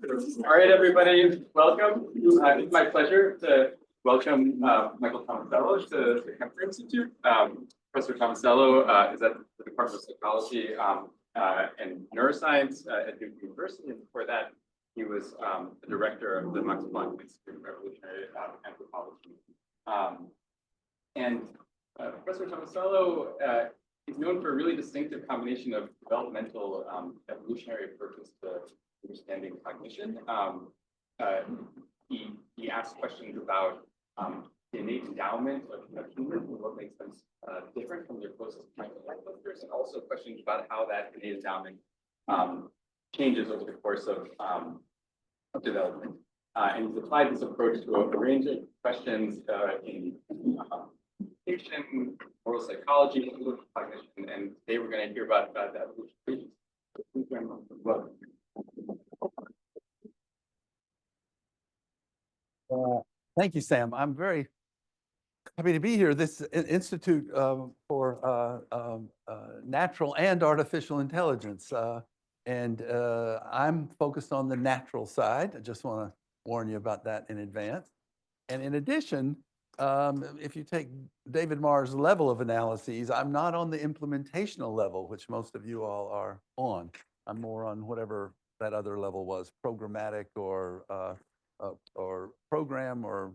All right, everybody, welcome. It's my pleasure to welcome Michael Tomasello to the Kempner Institute. Professor Tomasello is at the Department of Psychology and Neuroscience at Duke University, and before that, he was the director of the Planck Institute of Evolutionary Anthropology. Professor Tomasello is known for a really distinctive combination of developmental evolutionary approaches to understanding cognition. He asked questions about the innate endowment of humans and what makes them different from their closest ancestors, and also questions about how that innate endowment changes over the course of development. And he's applied this approach to a range of questions in communication, moral psychology, cognition, and today we're going to hear about the evolution. Thank you, Sam. I'm very happy to be here. This Institute for Natural and Artificial Intelligence. I'm focused on the natural side. I just want to warn you about that in advance. And in addition, if you take David Marr's level of analyses, I'm not on the implementational level, which most of you all are on. I'm more on whatever that other level was, programmatic or program or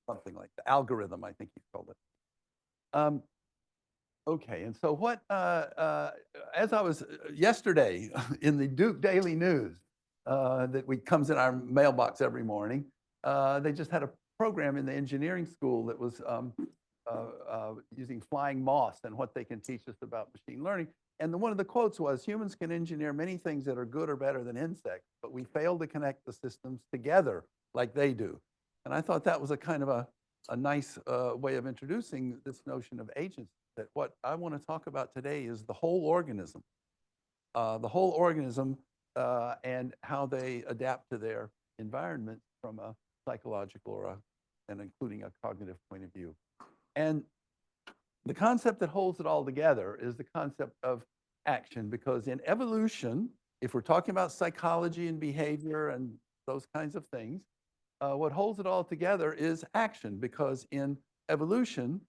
something like the algorithm, I think he called it. Okay, and so what, as I was yesterday in the Duke Daily News that comes in our mailbox every morning, they just had a program in the engineering school that was using flying moths and what they can teach us about machine learning. And one of the quotes was, humans can engineer many things that are good or better than insects, but we fail to connect the systems together like they do. And I thought that was a kind of a nice way of introducing this notion of agency, that what I want to talk about today is the whole organism. And how they adapt to their environment from a psychological and including a cognitive point of view. And the concept that holds it all together is the concept of action, because in evolution, if we're talking about psychology and behavior and those kinds of things, what holds it all together is action, because in evolution,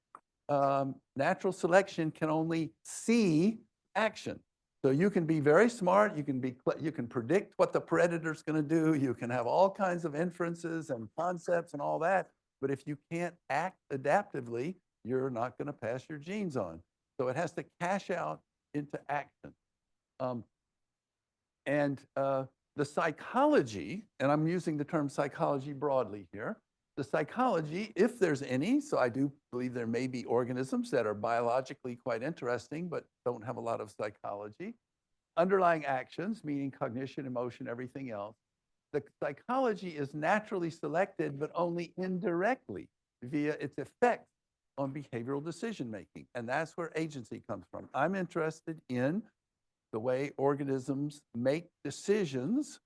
natural selection can only see action. So you can be very smart, you can predict what the predator's going to do, you can have all kinds of inferences and concepts and all that, but if you can't act adaptively, you're not going to pass your genes on. So it has to cash out into action. The psychology, and I'm using the term psychology broadly here, the psychology, if there's any, so I do believe there may be organisms that are biologically quite interesting, but don't have a lot of psychology. Underlying actions, meaning cognition, emotion, everything else. The psychology is naturally selected, but only indirectly via its effect on behavioral decision-making. And that's where agency comes from. I'm interested in the way organisms make decisions,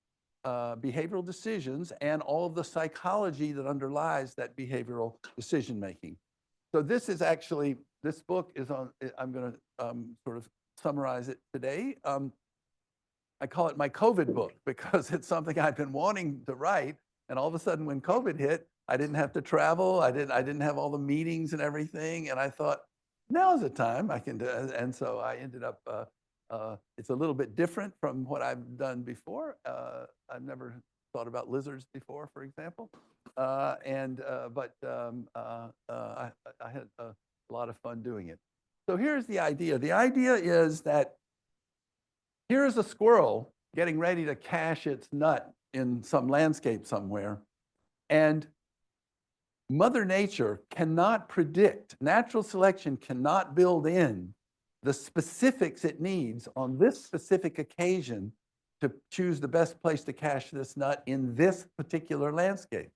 behavioral decisions, and all of the psychology that underlies that behavioral decision-making. So this is actually, this book is on, I'm going to sort of summarize it today. I call it my COVID book because it's something I've been wanting to write. And all of a sudden when COVID hit, I didn't have to travel. I didn't have all the meetings and everything. And I thought, now's the time I can do it. And so I ended up, it's a little bit different from what I've done before. I've never thought about lizards before, for example. I had a lot of fun doing it. So here's the idea. The idea is that here's a squirrel getting ready to cache its nut in some landscape somewhere. And Mother Nature cannot predict, natural selection cannot build in the specifics it needs on this specific occasion to choose the best place to cache this nut in this particular landscape.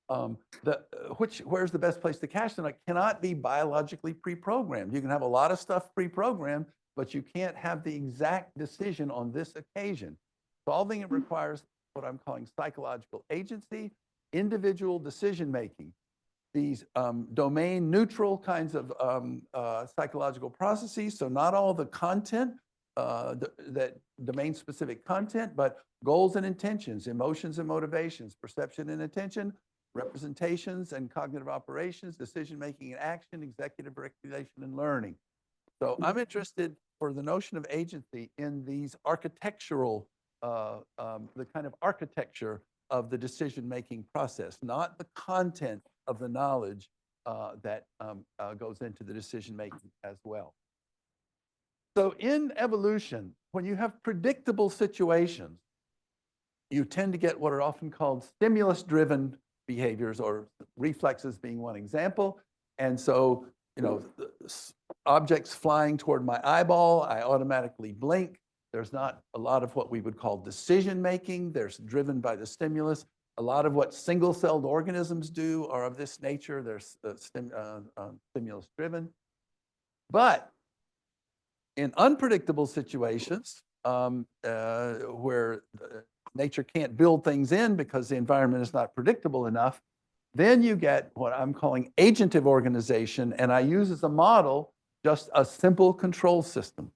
Where's the best place to cache the nut cannot be biologically pre-programmed. You can have a lot of stuff pre-programmed, but you can't have the exact decision on this occasion. Solving it requires what I'm calling psychological agency, individual decision-making. These domain neutral kinds of psychological processes. So not all the content that domain-specific content, but goals and intentions, emotions and motivations, perception and attention, representations and cognitive operations, decision-making and action, executive regulation and learning. So I'm interested for the notion of agency in these architectural, the kind of architecture of the decision-making process, not the content of the knowledge that goes into the decision-making as well. So in evolution, when you have predictable situations, you tend to get what are often called stimulus-driven behaviors, or reflexes being one example. And so, you know, objects flying toward my eyeball, I automatically blink. There's not a lot of what we would call decision-making. They're driven by the stimulus. A lot of what single-celled organisms do are of this nature. They're stimulus-driven. But in unpredictable situations, where nature can't build things in because the environment is not predictable enough, then you get what I'm calling agentive organization, and I use as a model just a simple control system.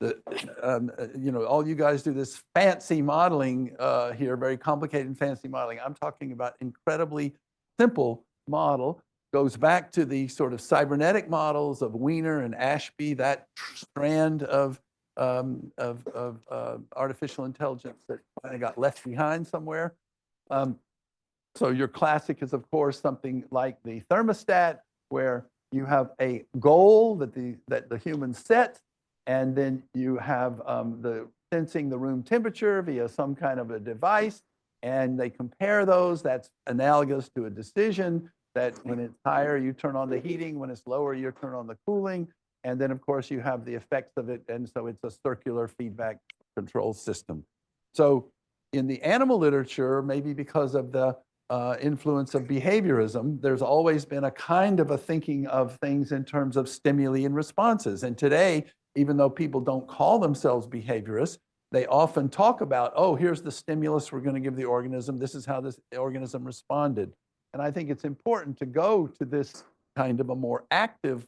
You know, all you guys do this fancy modeling here, very complicated and fancy modeling. I'm talking about incredibly simple model. Goes back to the sort of cybernetic models of Wiener and Ashby, that strand of artificial intelligence that kind of got left behind somewhere. So your classic is, of course, something like the thermostat, where you have a goal that the human sets, and then you have the sensing the room temperature via some kind of a device, and they compare those. That's analogous to a decision that when it's higher, you turn on the heating. When it's lower, you turn on the cooling. And then, of course, you have the effects of it. And so it's a circular feedback control system. So in the animal literature, maybe because of the influence of behaviorism, there's always been a kind of a thinking of things in terms of stimuli and responses. And today, even though people don't call themselves behaviorists, they often talk about, oh, here's the stimulus we're going to give the organism. This is how this organism responded. And I think it's important to go to this kind of a more active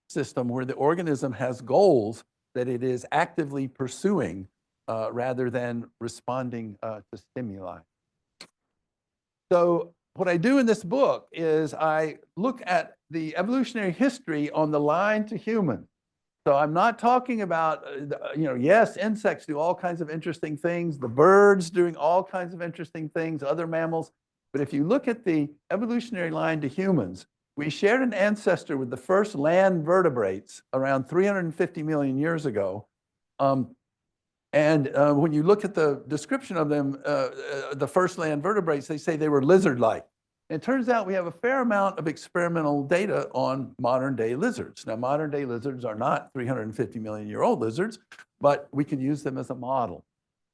system where the organism has goals that it is actively pursuing rather than responding to stimuli. So what I do in this book is I look at the evolutionary history on the line to human. So I'm not talking about, you know, yes, insects do all kinds of interesting things, the birds doing all kinds of interesting things, other mammals. But if you look at the evolutionary line to humans, we shared an ancestor with the first land vertebrates around 350 million years ago. When you look at the description of them, the first land vertebrates, they say they were lizard-like. It turns out we have a fair amount of experimental data on modern-day lizards. Now, modern-day lizards are not 350-million-year-old lizards, but we can use them as a model.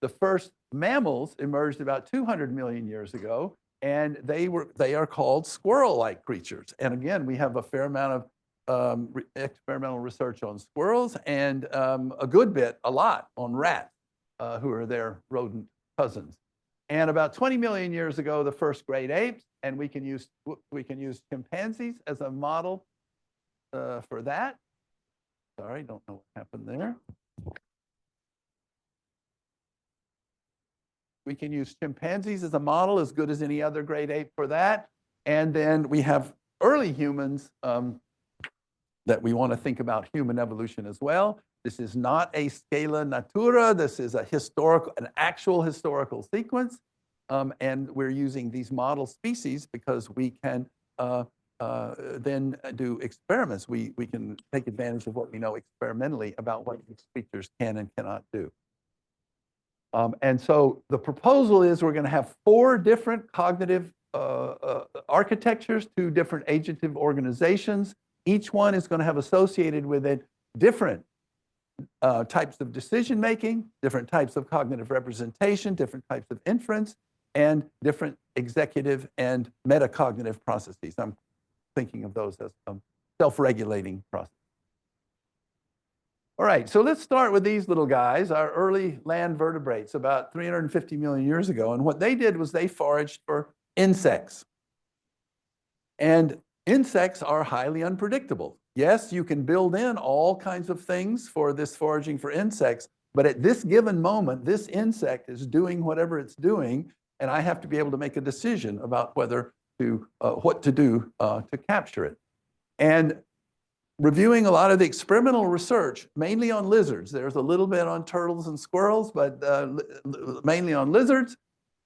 The first mammals emerged about 200 million years ago, and they are called squirrel-like creatures. And again, we have a fair amount of experimental research on squirrels, and a lot on rats, who are their rodent cousins. And about 20 million years ago, the first great apes, and we can use chimpanzees as a model for that. Sorry, don't know what happened there. We can use chimpanzees as a model, as good as any other great ape for that. And then we have early humans that we want to think about human evolution as well. This is not a scala natura. This is an actual historical sequence. And we're using these model species because we can then do experiments. We can take advantage of what we know experimentally about what these creatures can and cannot do. And so the proposal is we're going to have 4 different cognitive architectures, 2 different agentive organizations. Each one is going to have associated with it different types of decision-making, different types of cognitive representation, different types of inference, and different executive and metacognitive processes. I'm thinking of those as self-regulating processes. All right, so let's start with these little guys, our early land vertebrates about 350 million years ago. And what they did was they foraged for insects. And insects are highly unpredictable. yes, you can build in all kinds of things for this foraging for insects, but at this given moment, this insect is doing whatever it's doing, and I have to be able to make a decision about whether to, what to do to capture it. And reviewing a lot of the experimental research, mainly on lizards. There's a little bit on turtles and squirrels, but mainly on lizards.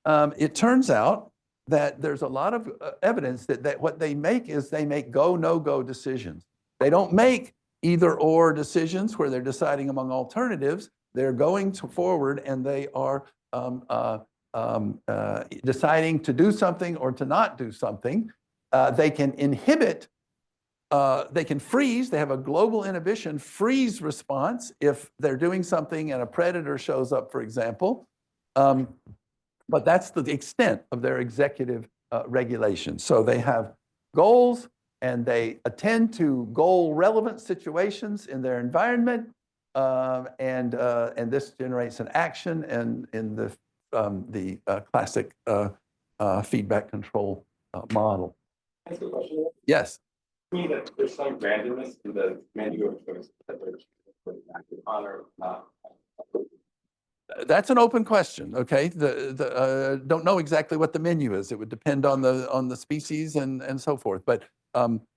It turns out that there's a lot of evidence that what they make is they make go, no-go decisions. They don't make either or decisions where they're deciding among alternatives. They're going forward and they are deciding to do something or to not do something. They can inhibit, they can freeze. They have a global inhibition freeze response if they're doing something and a predator shows up, for example. But that's the extent of their executive regulation. So they have goals and they attend to goal-relevant situations in their environment, and this generates an action in the classic feedback control model. Can I ask a question? Yes. To me, that there's some randomness in the menu choice that they're acted on or not. That's an open question. Okay, don't know exactly what the menu is. It would depend on the species and so forth. But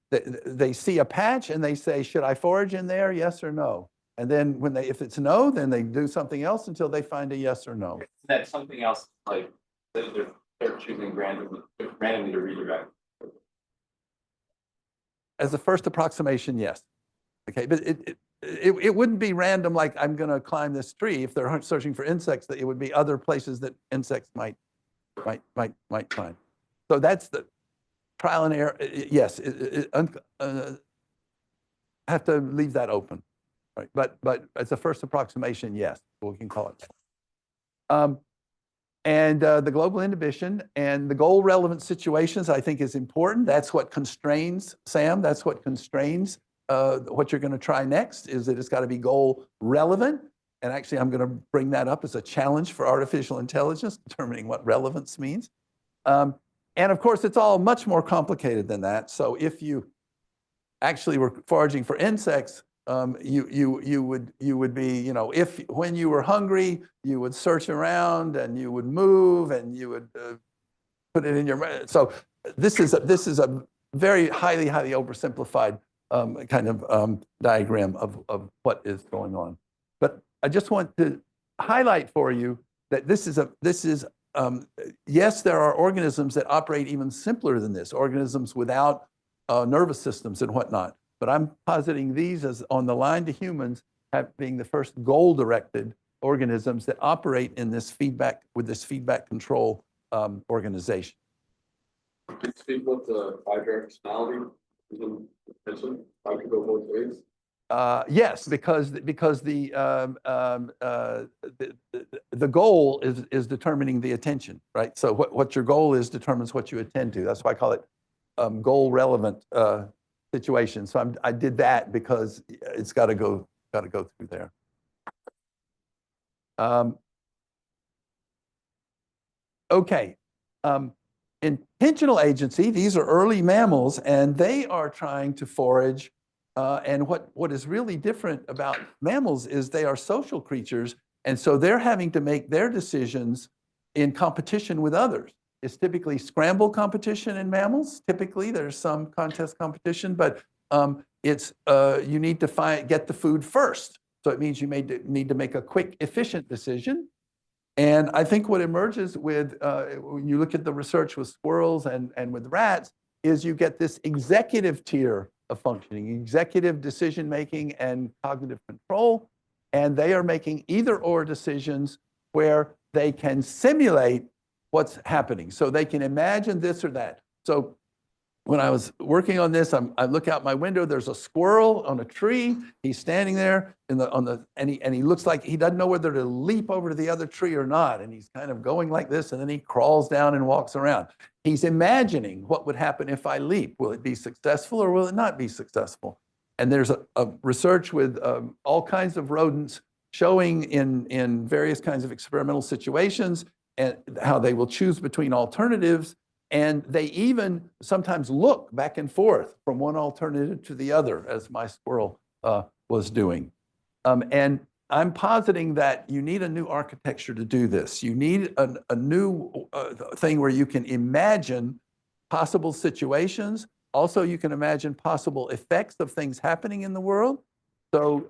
they see a patch and they say, should I forage in there? Yes or no. And then if it's no, then they do something else until they find a yes or no. That's something else, like they're choosing randomly to redirect. As a first approximation, yes. Okay, but it wouldn't be random like I'm going to climb this tree. If they're searching for insects, that it would be other places that insects might climb. So that's the trial and error. Yes, have to leave that open, right? But as a first approximation, yes, we can call it that. And the global inhibition and the goal relevant situations, I think, is important. That's what constrains, Sam, that's what constrains what you're going to try next, is that it's got to be goal relevant. And actually, I'm going to bring that up as a challenge for artificial intelligence, determining what relevance means. And of course, it's all much more complicated than that. So if you actually were foraging for insects, you would be, when you were hungry, you would search around and you would move and you would put it in your. So this is a very highly oversimplified kind of diagram of what is going on. But I just want to highlight for you that yes, there are organisms that operate even simpler than this, organisms without nervous systems and whatnot. But I'm positing these as on the line to humans being the first goal-directed organisms that operate in this feedback control organization. Can you speak about the bidirectionality? How can go both ways? Yes, because the goal is determining the attention, right? So what your goal is determines what you attend to. That's why I call it goal relevant situation. So I did that because it's got to go through there. Okay. Intentional agency, these are early mammals, and they are trying to forage. And what is really different about mammals is they are social creatures, and so they're having to make their decisions in competition with others. It's typically scramble competition in mammals. Typically, there's some contest competition, but it's you need to get the food first. So it means you need to make a quick, efficient decision. And I think what emerges with when you look at the research with squirrels and with rats is you get this executive tier of functioning, executive decision making and cognitive control, and they are making either or decisions where they can simulate what's happening. So they can imagine this or that. So when I was working on this, I look out my window, there's a squirrel on a tree. He's standing there and he looks like he doesn't know whether to leap over to the other tree or not. And he's kind of going like this, and then he crawls down and walks around. He's imagining what would happen if I leap. Will it be successful or will it not be successful? And there's a research with all kinds of rodents showing in various kinds of experimental situations and how they will choose between alternatives. And they even sometimes look back and forth from one alternative to the other, as my squirrel was doing. And I'm positing that you need a new architecture to do this. You need a new thing where you can imagine possible situations. Also, you can imagine possible effects of things happening in the world. So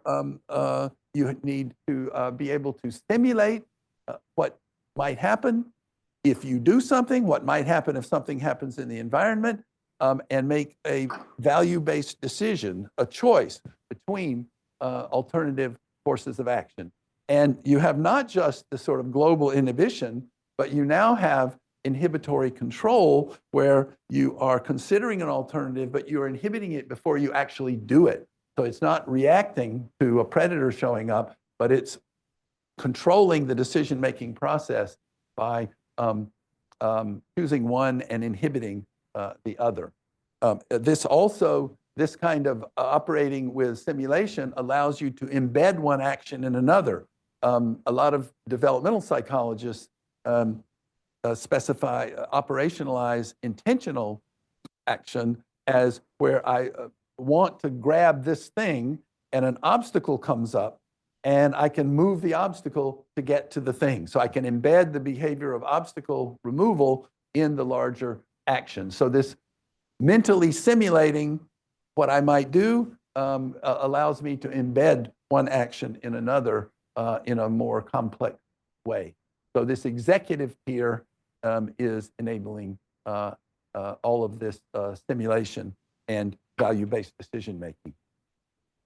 you need to be able to simulate what might happen if you do something, what might happen if something happens in the environment, and make a value-based decision, a choice between alternative courses of action. And you have not just the sort of global inhibition, but you now have inhibitory control where you are considering an alternative, but you're inhibiting it before you actually do it. So it's not reacting to a predator showing up, but it's controlling the decision-making process by choosing one and inhibiting the other. This kind of operating with simulation allows you to embed one action in another. A lot of developmental psychologists operationalize intentional action as where I want to grab this thing and an obstacle comes up and I can move the obstacle to get to the thing. So I can embed the behavior of obstacle removal in the larger action. So this mentally simulating what I might do allows me to embed one action in another in a more complex way. So this executive tier is enabling all of this simulation and value-based decision-making.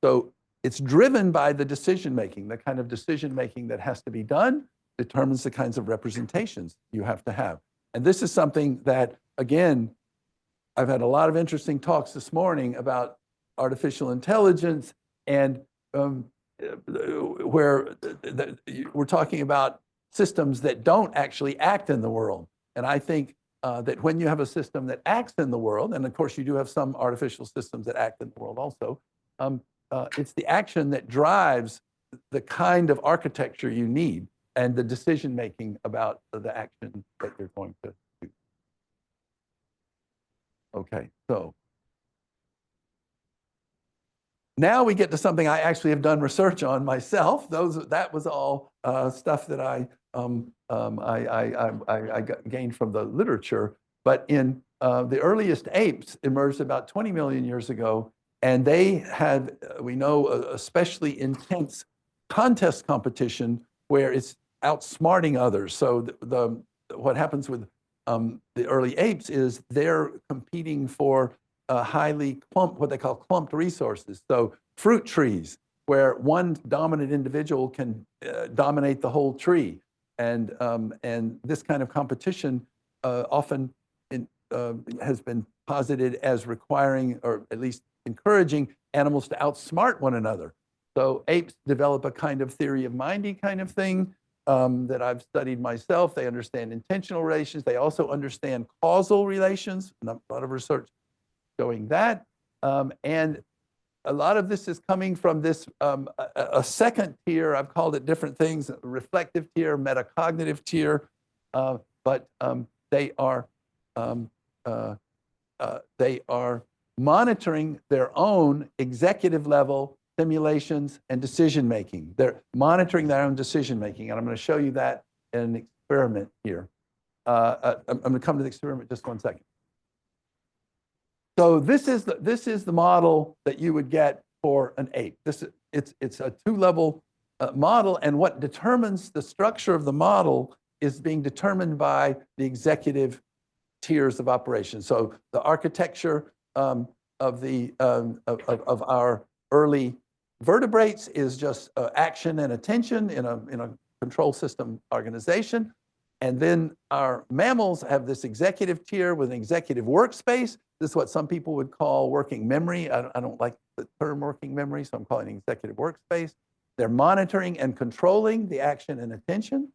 So it's driven by the decision-making. The kind of decision-making that has to be done determines the kinds of representations you have to have. And this is something that, again, I've had a lot of interesting talks this morning about artificial intelligence and where we're talking about systems that don't actually act in the world. And I think that when you have a system that acts in the world, and of course you do have some artificial systems that act in the world also, it's the action that drives the kind of architecture you need and the decision-making about the action that you're going to do. Okay, so now we get to something I actually have done research on myself. That was all stuff that I gained from the literature. But in the earliest apes emerged about 20 million years ago, and they had, we know, especially intense contest competition where it's outsmarting others. So what happens with the early apes is they're competing for highly what they call clumped resources. So fruit trees, where one dominant individual can dominate the whole tree. And this kind of competition often has been posited as requiring, or at least encouraging, animals to outsmart one another. So apes develop a kind of theory of mindy kind of thing that I've studied myself. They understand intentional relations. They also understand causal relations, and a lot of research showing that. And a lot of this is coming from this, a second tier, I've called it different things, reflective tier, metacognitive tier, but they are monitoring their own executive level simulations and decision making. They're monitoring their own decision making, and I'm going to show you that in an experiment here. I'm going to come to the experiment just one second. So this is the model that you would get for an ape. It's a two-level model, and what determines the structure of the model is being determined by the executive tiers of operation. So the architecture of our early vertebrates is just action and attention in a control system organization. And then our mammals have this executive tier with an executive workspace. This is what some people would call working memory. I don't like the term working memory, so I'm calling it executive workspace. They're monitoring and controlling the action and attention.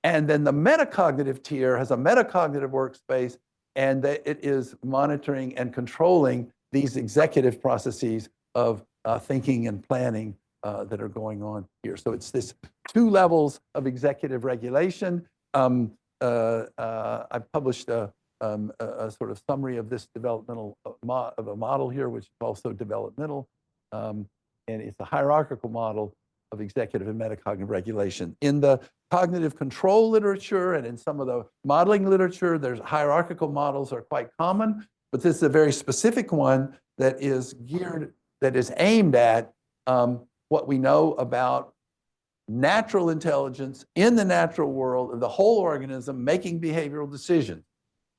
And then the metacognitive tier has a metacognitive workspace, and it is monitoring and controlling these executive processes of thinking and planning that are going on here. So it's this two levels of executive regulation. I've published a a sort of summary of this developmental of a model here, which is also developmental, and it's a hierarchical model of executive and metacognitive regulation. In the cognitive control literature and in some of the modeling literature, there's hierarchical models are quite common, but this is a very specific one that is geared, that is aimed at what we know about natural intelligence in the natural world of the whole organism making behavioral decisions.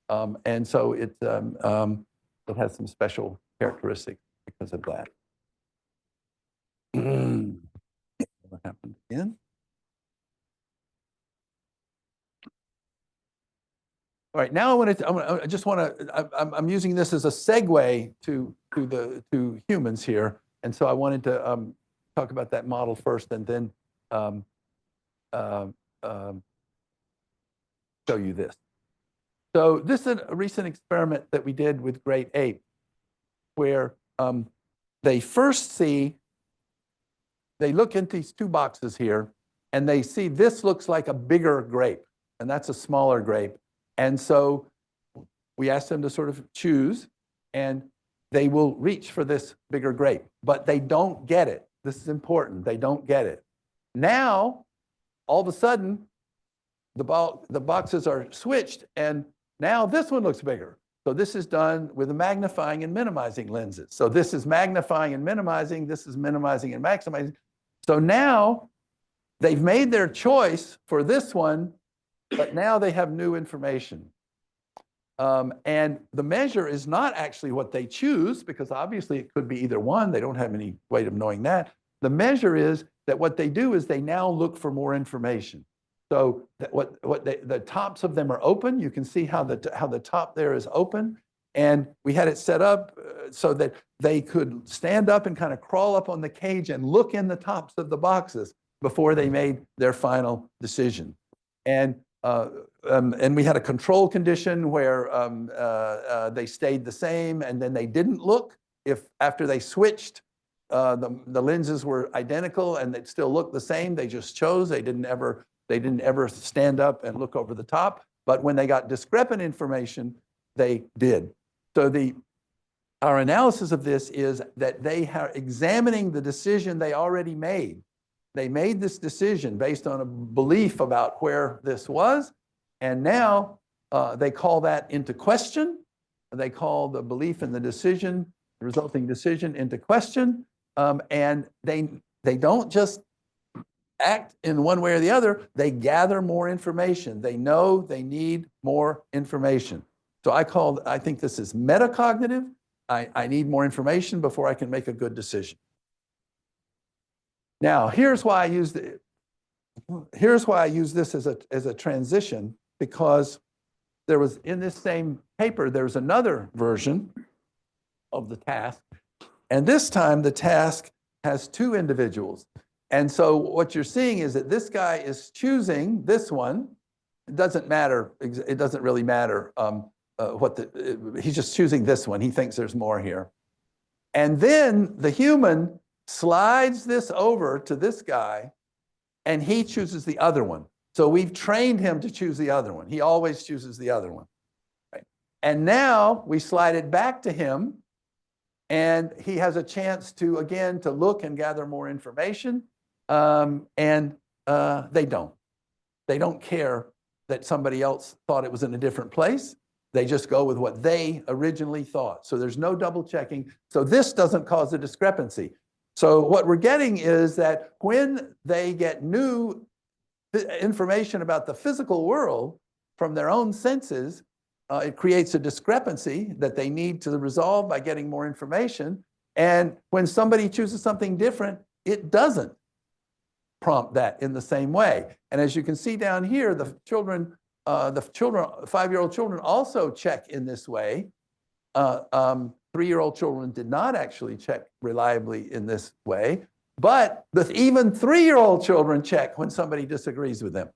And so it has some special characteristics because of that. What happened again? All right, now I just want to, I'm using this as a segue to humans here. And so I wanted to talk about that model first and then show you this. So this is a recent experiment that we did with great ape, where they first see, they look into these two boxes here, and they see this looks like a bigger grape, and that's a smaller grape. And so we asked them to sort of choose, and they will reach for this bigger grape, but they don't get it. This is important. They don't get it. Now, all of a sudden, the boxes are switched, and now this one looks bigger. So this is done with the magnifying and minimizing lenses. So this is magnifying and minimizing. This is minimizing and maximizing. So now they've made their choice for this one, but now they have new information. And the measure is not actually what they choose, because obviously it could be either one. They don't have any way of knowing that. The measure is that what they do is they now look for more information. So the tops of them are open. You can see how the top there is open. And we had it set up so that they could stand up and kind of crawl up on the cage and look in the tops of the boxes before they made their final decision. And we had a control condition where they stayed the same, and then they didn't look. If after they switched, the lenses were identical and it still looked the same, they just chose. They didn't ever stand up and look over the top. But when they got discrepant information, they did. So our analysis of this is that they are examining the decision they already made. They made this decision based on a belief about where this was, and now they call that into question. They call the belief in the decision, the resulting decision, into question, and they don't just act in one way or the other. They gather more information. They know they need more information. So I think this is metacognitive. I need more information before I can make a good decision. Now, here's why I use this as a transition, because there was, in this same paper, there's another version of the task. And this time the task has two individuals. And so what you're seeing is that this guy is choosing this one. It doesn't matter. It doesn't really matter he's just choosing this one. He thinks there's more here. And then the human slides this over to this guy, and he chooses the other one. So we've trained him to choose the other one. He always chooses the other one. Right? And now we slide it back to him, and he has a chance to, again, to look and gather more information. And they don't. They don't care that somebody else thought it was in a different place. They just go with what they originally thought. So there's no double checking. So this doesn't cause a discrepancy. So what we're getting is that when they get new information about the physical world from their own senses, it creates a discrepancy that they need to resolve by getting more information. And when somebody chooses something different, it doesn't prompt that in the same way. And as you can see down here, the 5-year-old children also check in this way. 3-year-old children did not actually check reliably in this way, but even 3-year-old children check when somebody disagrees with them.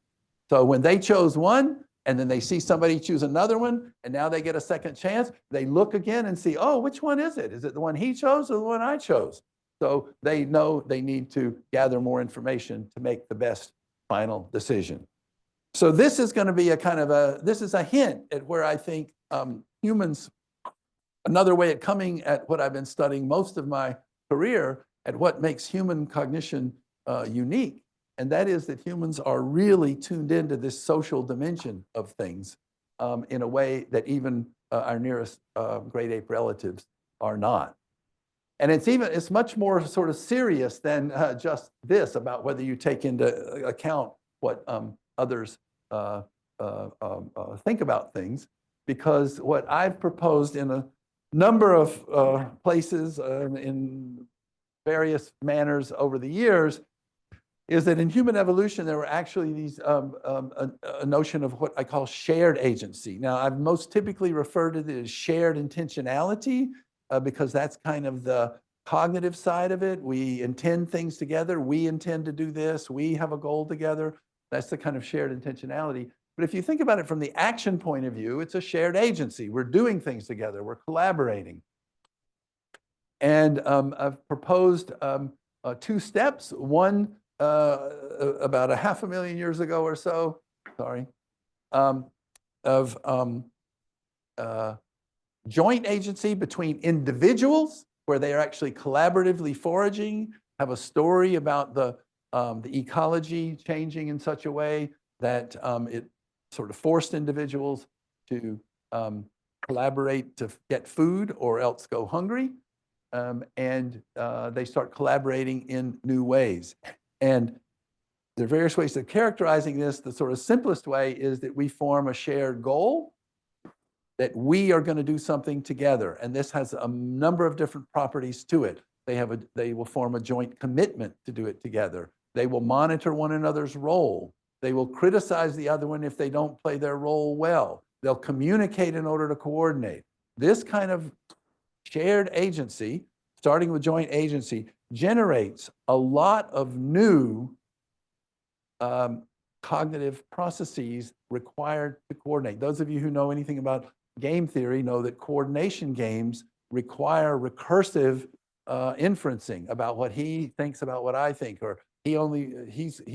So when they chose one, and then they see somebody choose another one, and now they get a second chance, they look again and see, oh, which one is it? Is it the one he chose or the one I chose? So they know they need to gather more information to make the best final decision. So this is going to be a kind of this is a hint at where I think humans, another way of coming at what I've been studying most of my career, at what makes human cognition unique. And that is that humans are really tuned into this social dimension of things in a way that even our nearest great ape relatives are not. And it's much more sort of serious than just this about whether you take into account what others think about things, because what I've proposed in a number of places in various manners over the years is that in human evolution, there were actually these a notion of what I call shared agency. Now, I've most typically referred to it as shared intentionality because that's kind of the cognitive side of it. We intend things together. We intend to do this. We have a goal together. That's the kind of shared intentionality. But if you think about it from the action point of view, it's a shared agency. We're doing things together. We're collaborating. And I've proposed 2 steps. One, about 500,000 years ago or so, of joint agency between individuals, where they are actually collaboratively foraging, have a story about the ecology changing in such a way that it sort of forced individuals to collaborate to get food or else go hungry. And they start collaborating in new ways. And there are various ways of characterizing this. The sort of simplest way is that we form a shared goal, that we are going to do something together. And this has a number of different properties to it. They will form a joint commitment to do it together. They will monitor one another's role. They will criticize the other one if they don't play their role well. They'll communicate in order to coordinate. This kind of shared agency, starting with joint agency, generates a lot of new cognitive processes required to coordinate. Those of you who know anything about game theory know that coordination games require recursive inferencing about what he thinks about what I think, or he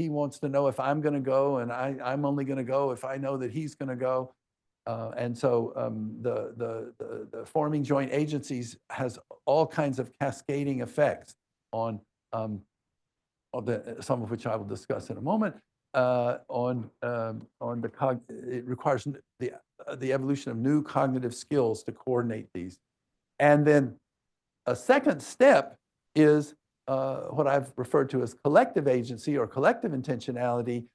wants to know if I'm going to go, and I'm only going to go if I know that he's going to go. And so the forming joint agencies has all kinds of cascading effects on some of which I will discuss in a moment. It requires the evolution of new cognitive skills to coordinate these. And then a second step is what I've referred to as collective agency or collective intentionality,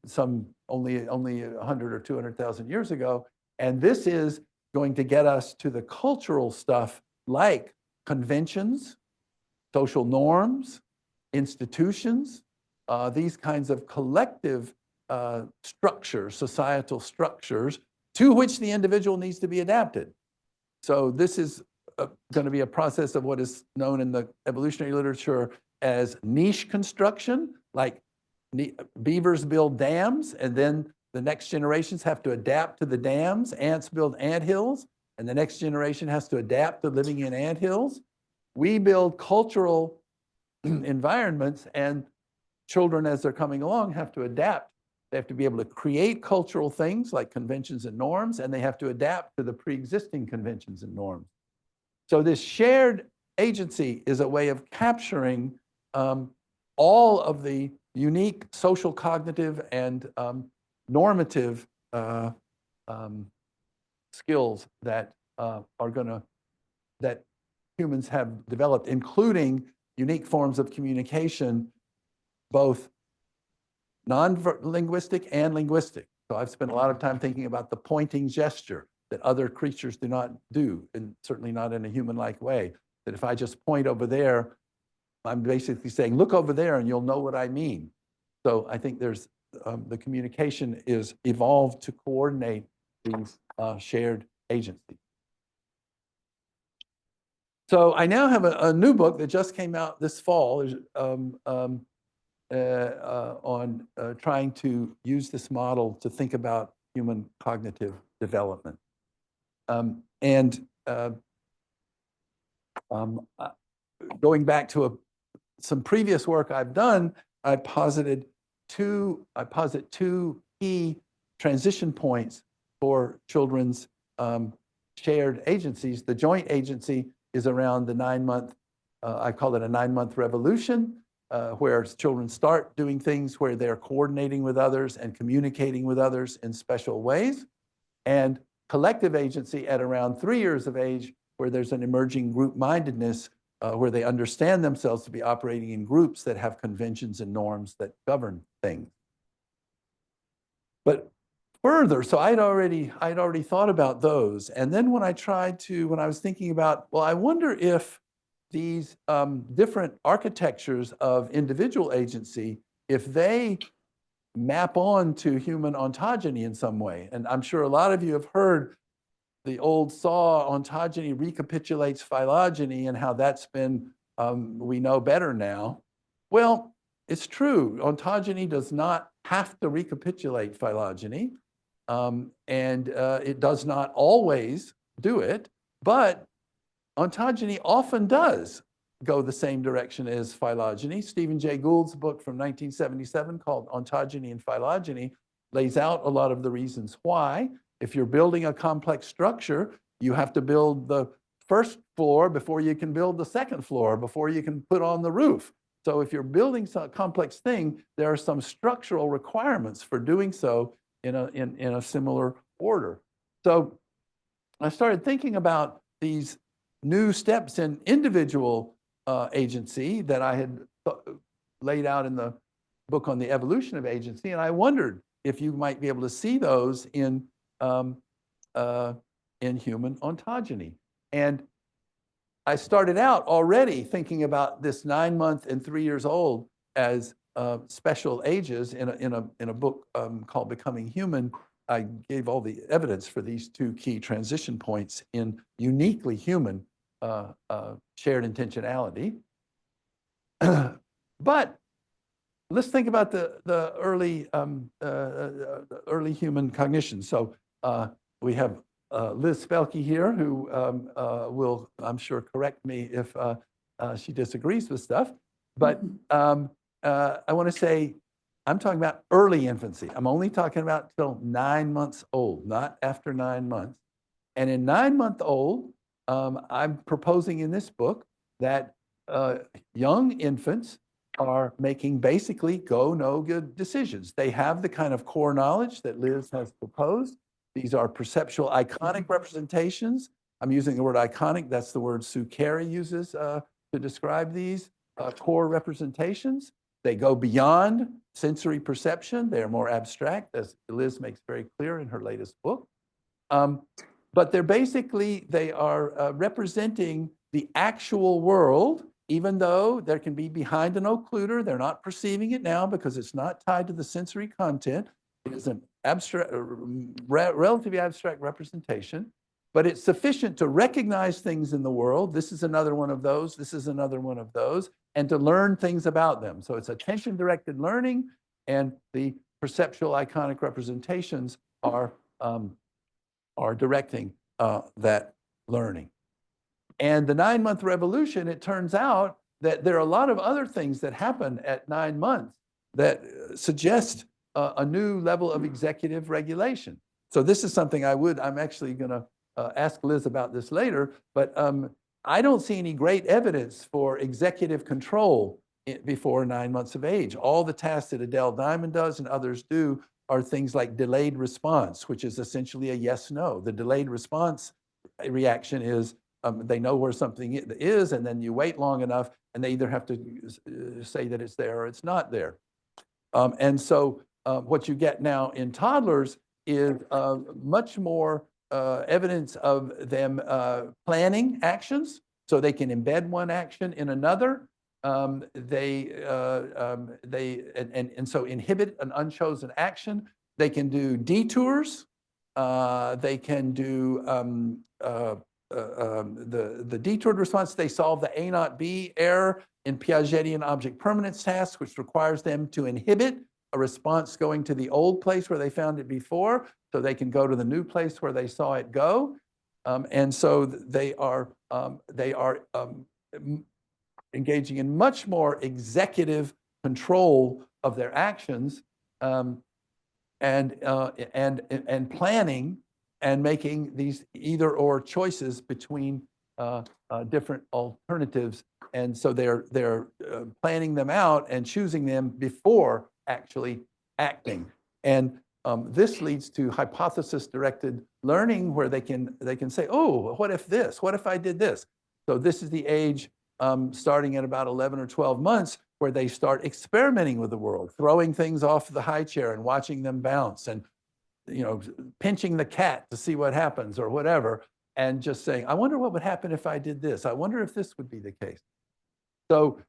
some only 100 or 200,000 years ago. And this is going to get us to the cultural stuff like conventions, social norms, institutions, these kinds of collective structures, societal structures, to which the individual needs to be adapted. So this is going to be a process of what is known in the evolutionary literature as niche construction, like beavers build dams, and then the next generations have to adapt to the dams. Ants build anthills, and the next generation has to adapt to living in anthills. We build cultural environments, and children, as they're coming along, have to adapt. They have to be able to create cultural things like conventions and norms, and they have to adapt to the pre-existing conventions and norms. So this shared agency is a way of capturing all of the unique social, cognitive, and normative skills that that humans have developed, including unique forms of communication, both non-linguistic and linguistic. So I've spent a lot of time thinking about the pointing gesture that other creatures do not do, and certainly not in a human-like way. That if I just point over there, I'm basically saying, look over there and you'll know what I mean. So I think there's the communication is evolved to coordinate these shared agencies. So I now have a new book that just came out this fall on trying to use this model to think about human cognitive development. Going back to some previous work I've done, I posit two key transition points for children's shared agencies. The joint agency is around the 9-month, I call it a 9-month revolution, where children start doing things where they're coordinating with others and communicating with others in special ways. And collective agency at around 3 years of age, where there's an emerging group-mindedness, where they understand themselves to be operating in groups that have conventions and norms that govern things. But further, so I'd already thought about those. And then when I was thinking about, well, I wonder if these different architectures of individual agency, if they map on to human ontogeny in some way. And I'm sure a lot of you have heard the old saw, ontogeny recapitulates phylogeny, and how that's been, we know better now. Well, it's true. Ontogeny does not have to recapitulate phylogeny, and it does not always do it, but ontogeny often does go the same direction as phylogeny. Stephen Jay Gould's book from 1977 called Ontogeny and Phylogeny lays out a lot of the reasons why. If you're building a complex structure, you have to build the first floor before you can build the second floor, before you can put on the roof. So if you're building some complex thing, there are some structural requirements for doing so in a similar order. So I started thinking about these new steps in individual agency that I had laid out in the book on the evolution of agency, and I wondered if you might be able to see those in human ontogeny. And I started out already thinking about this 9-month and 3 years old as special ages in a book called Becoming Human. I gave all the evidence for these two key transition points in uniquely human shared intentionality. But let's think about the early human cognition. So we have Liz Spelke here, who will, I'm sure, correct me if she disagrees with stuff. But I want to say, I'm talking about early infancy. I'm only talking about till 9 months old, not after 9 months. And in 9-month-old, I'm proposing in this book that young infants are making basically go, no good decisions. They have the kind of core knowledge that Liz has proposed. These are perceptual iconic representations. I'm using the word iconic. That's the word Sue Carey uses to describe these core representations. They go beyond sensory perception. They're more abstract, as Liz makes very clear in her latest book. But they are representing the actual world, even though there can be behind an occluder. They're not perceiving it now because it's not tied to the sensory content. It is an abstract, relatively abstract representation, but it's sufficient to recognize things in the world. This is another one of those. This is another one of those, and to learn things about them. So it's attention-directed learning, and the perceptual iconic representations are directing that learning. And the 9-month revolution, it turns out that there are a lot of other things that happen at 9 months that suggest a new level of executive regulation. So this is something I'm actually going to ask Liz about this later, but I don't see any great evidence for executive control before 9 months of age. All the tasks that Adele Diamond does and others do are things like delayed response, which is essentially a yes/no. The delayed response reaction is they know where something is, and then you wait long enough, and they either have to say that it's there or it's not there. And so what you get now in toddlers is much more evidence of them planning actions, so they can embed one action in another. And so inhibit an unchosen action. They can do detours. They can do the detoured response. They solve the A not B error in Piagetian object permanence tasks, which requires them to inhibit a response going to the old place where they found it before, so they can go to the new place where they saw it go. And so they are engaging in much more executive control of their actions and planning and making these either or choices between different alternatives. And so they're planning them out and choosing them before actually acting. And this leads to hypothesis-directed learning, where they can say, oh, what if this? What if I did this? So this is the age starting at about 11 or 12 months, where they start experimenting with the world, throwing things off the high chair and watching them bounce, and pinching the cat to see what happens or whatever, and just saying, I wonder what would happen if I did this. I wonder if this would be the case. So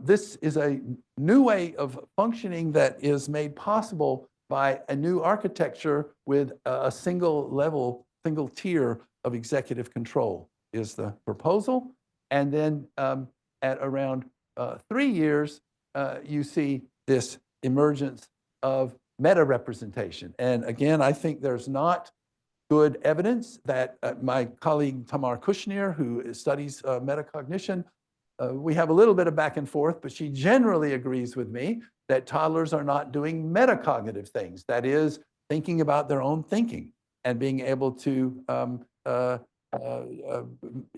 this is a new way of functioning that is made possible by a new architecture with a single level, single tier of executive control is the proposal. And then at around 3 years, you see this emergence of meta-representation. And again, I think there's not good evidence that my colleague Tamar Kushner, who studies metacognition, we have a little bit of back and forth, but she generally agrees with me that toddlers are not doing metacognitive things. That is, thinking about their own thinking and being able to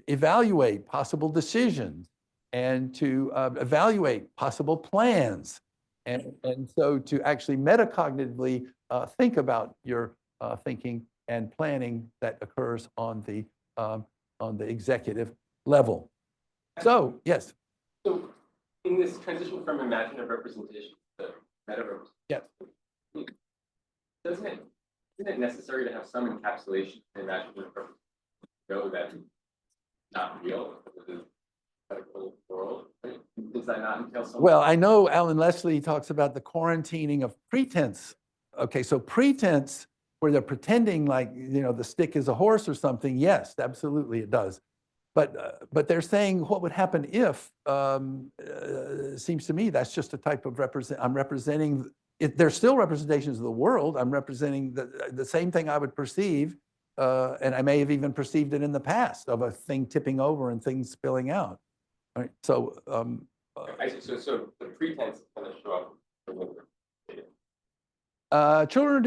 evaluate possible decisions and to evaluate possible plans. And so to actually metacognitively think about your thinking and planning that occurs on the executive level. So, yes. So in this transition from imaginative representation to meta representation, yes, isn't it necessary to have some encapsulation in imaginative representation to know that it's not real for the medical world? Right? Does that not entail some? Well, I know Alan Leslie talks about the quarantining of pretense. Okay, so pretense, where they're pretending like, the stick is a horse or something, yes, absolutely it does. But they're saying what would happen if, seems to me that's just a type of I'm representing, they're still representations of the world. I'm representing the same thing I would perceive, and I may have even perceived it in the past, of a thing tipping over and things spilling out. All right, so. I see. So the pretense is going to show up children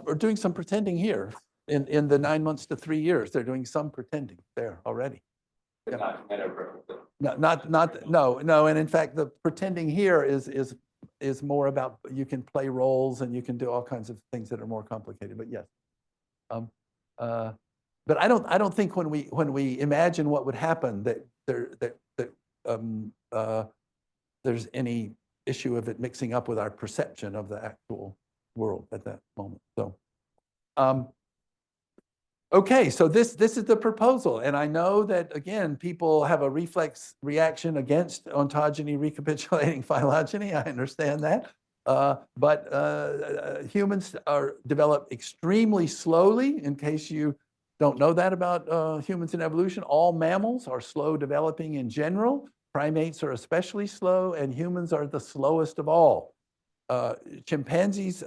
are doing some pretending here in the 9 months to 3 years. They're doing some pretending there already. but not meta representation. No. And in fact, the pretending here is more about, you can play roles and you can do all kinds of things that are more complicated. But yes, but I don't think when we imagine what would happen that there's any issue of it mixing up with our perception of the actual world at that moment. So, okay, so this is the proposal, and I know that again people have a reflex reaction against ontogeny recapitulating phylogeny. I understand that, but humans are developed extremely slowly. In case you don't know that about humans in evolution, all mammals are slow developing in general. Primates are especially slow, and humans are the slowest of all. Chimpanzees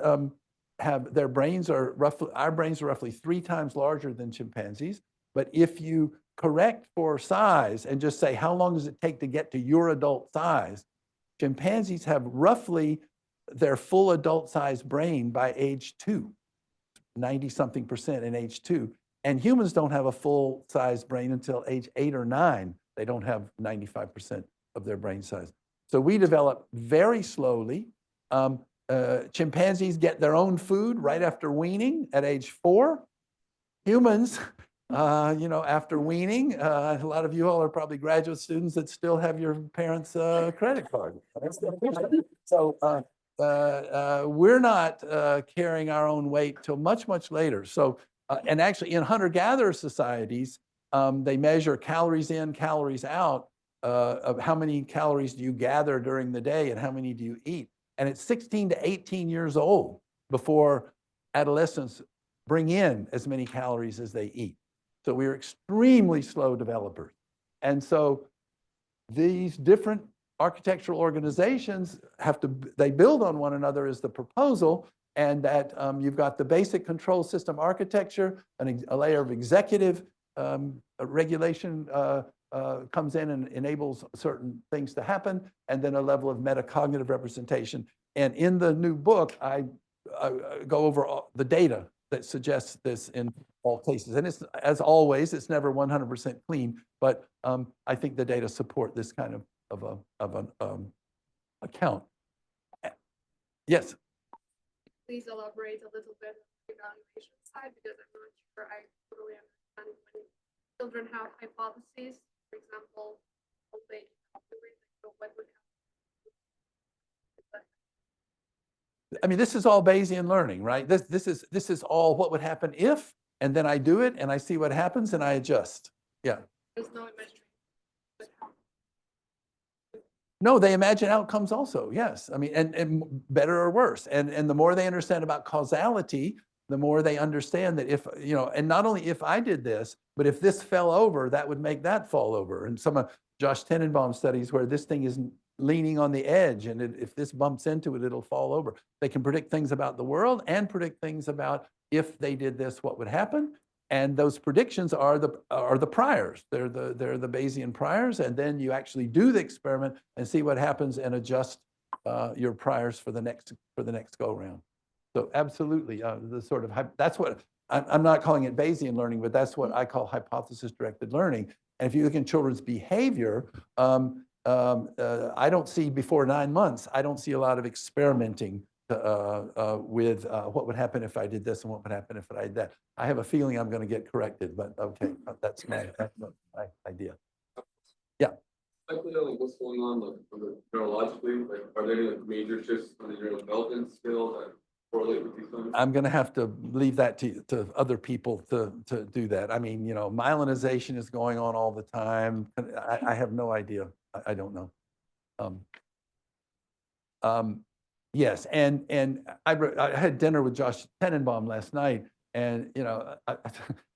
have, their brains are roughly, our brains are roughly 3 times larger than chimpanzees. But if you correct for size and just say, how long does it take to get to your adult size? Chimpanzees have roughly their full adult size brain by age 2, 90-something% in age 2. And humans don't have a full size brain until age 8 or 9. They don't have 95% of their brain size. So we develop very slowly. Chimpanzees get their own food right after weaning at age 4. Humans, after weaning, a lot of you all are probably graduate students that still have your parents' credit card. So we're not carrying our own weight till much, much later. So, and actually in hunter-gatherer societies, they measure calories in, calories out, of how many calories do you gather during the day and how many do you eat. And it's 16 to 18 years old before adolescents bring in as many calories as they eat. So we're extremely slow developers. And so these different architectural organizations they build on one another is the proposal, and that you've got the basic control system architecture, a layer of executive regulation comes in and enables certain things to happen, and then a level of metacognitive representation. And in the new book, I go over the data that suggests this in all cases. And it's, as always, it's never 100% clean, but I think the data support this kind of an account. Yes. Please elaborate a little bit on the evaluation side, because I'm not sure I totally understand when children have hypotheses, for example, how they evaluate, so what would happen. I mean, this is all Bayesian learning, right? This is all what would happen if, and then I do it and I see what happens and I adjust. Yeah. There's no imaginary. No, they imagine outcomes also. Yes. I mean, and better or worse. And the more they understand about causality, the more they understand that if, you know, and not only if I did this, but if this fell over, that would make that fall over. And some of Josh Tenenbaum's studies where this thing is leaning on the edge, and if this bumps into it, it'll fall over. They can predict things about the world and predict things about if they did this, what would happen. And those predictions are the priors. They're the Bayesian priors, and then you actually do the experiment and see what happens and adjust your priors for the next go around. So absolutely, the sort of that's what I'm not calling it Bayesian learning, but that's what I call hypothesis-directed learning. And if you look in children's behavior, I don't see before 9 months, I don't see a lot of experimenting with what would happen if I did this and what would happen if I did that. I have a feeling I'm going to get corrected, but okay, that's my idea. Yeah. Speculate on what's going on, like neurologically, like are there any like major shifts on the neural development scale that correlate with these things? I'm going to have to leave that to other people to do that. I mean, you know, myelinization is going on all the time. I have no idea. I don't know. Yes, and I had dinner with Josh Tenenbaum last night, and you know,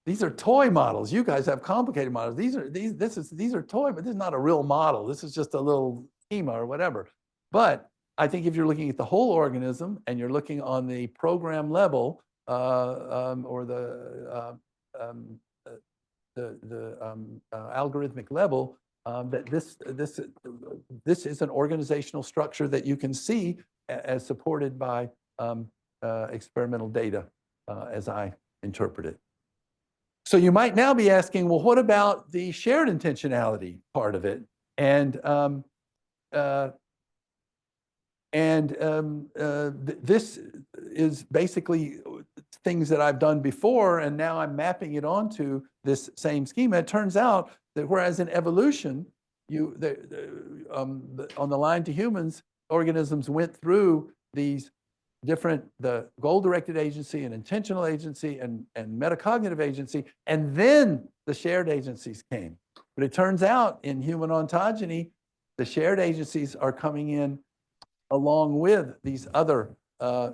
these are toy models. You guys have complicated models. These are toy, but this is not a real model. This is just a little schema or whatever. But I think if you're looking at the whole organism and you're looking on the program level or the algorithmic level, that this is an organizational structure that you can see as supported by experimental data, as I interpret it. So you might now be asking, well, what about the shared intentionality part of it? And this is basically things that I've done before, and now I'm mapping it onto this same schema. It turns out that whereas in evolution, on the line to humans, organisms went through these different, the goal-directed agency and intentional agency and metacognitive agency, and then the shared agencies came. But it turns out in human ontogeny, the shared agencies are coming in along with these other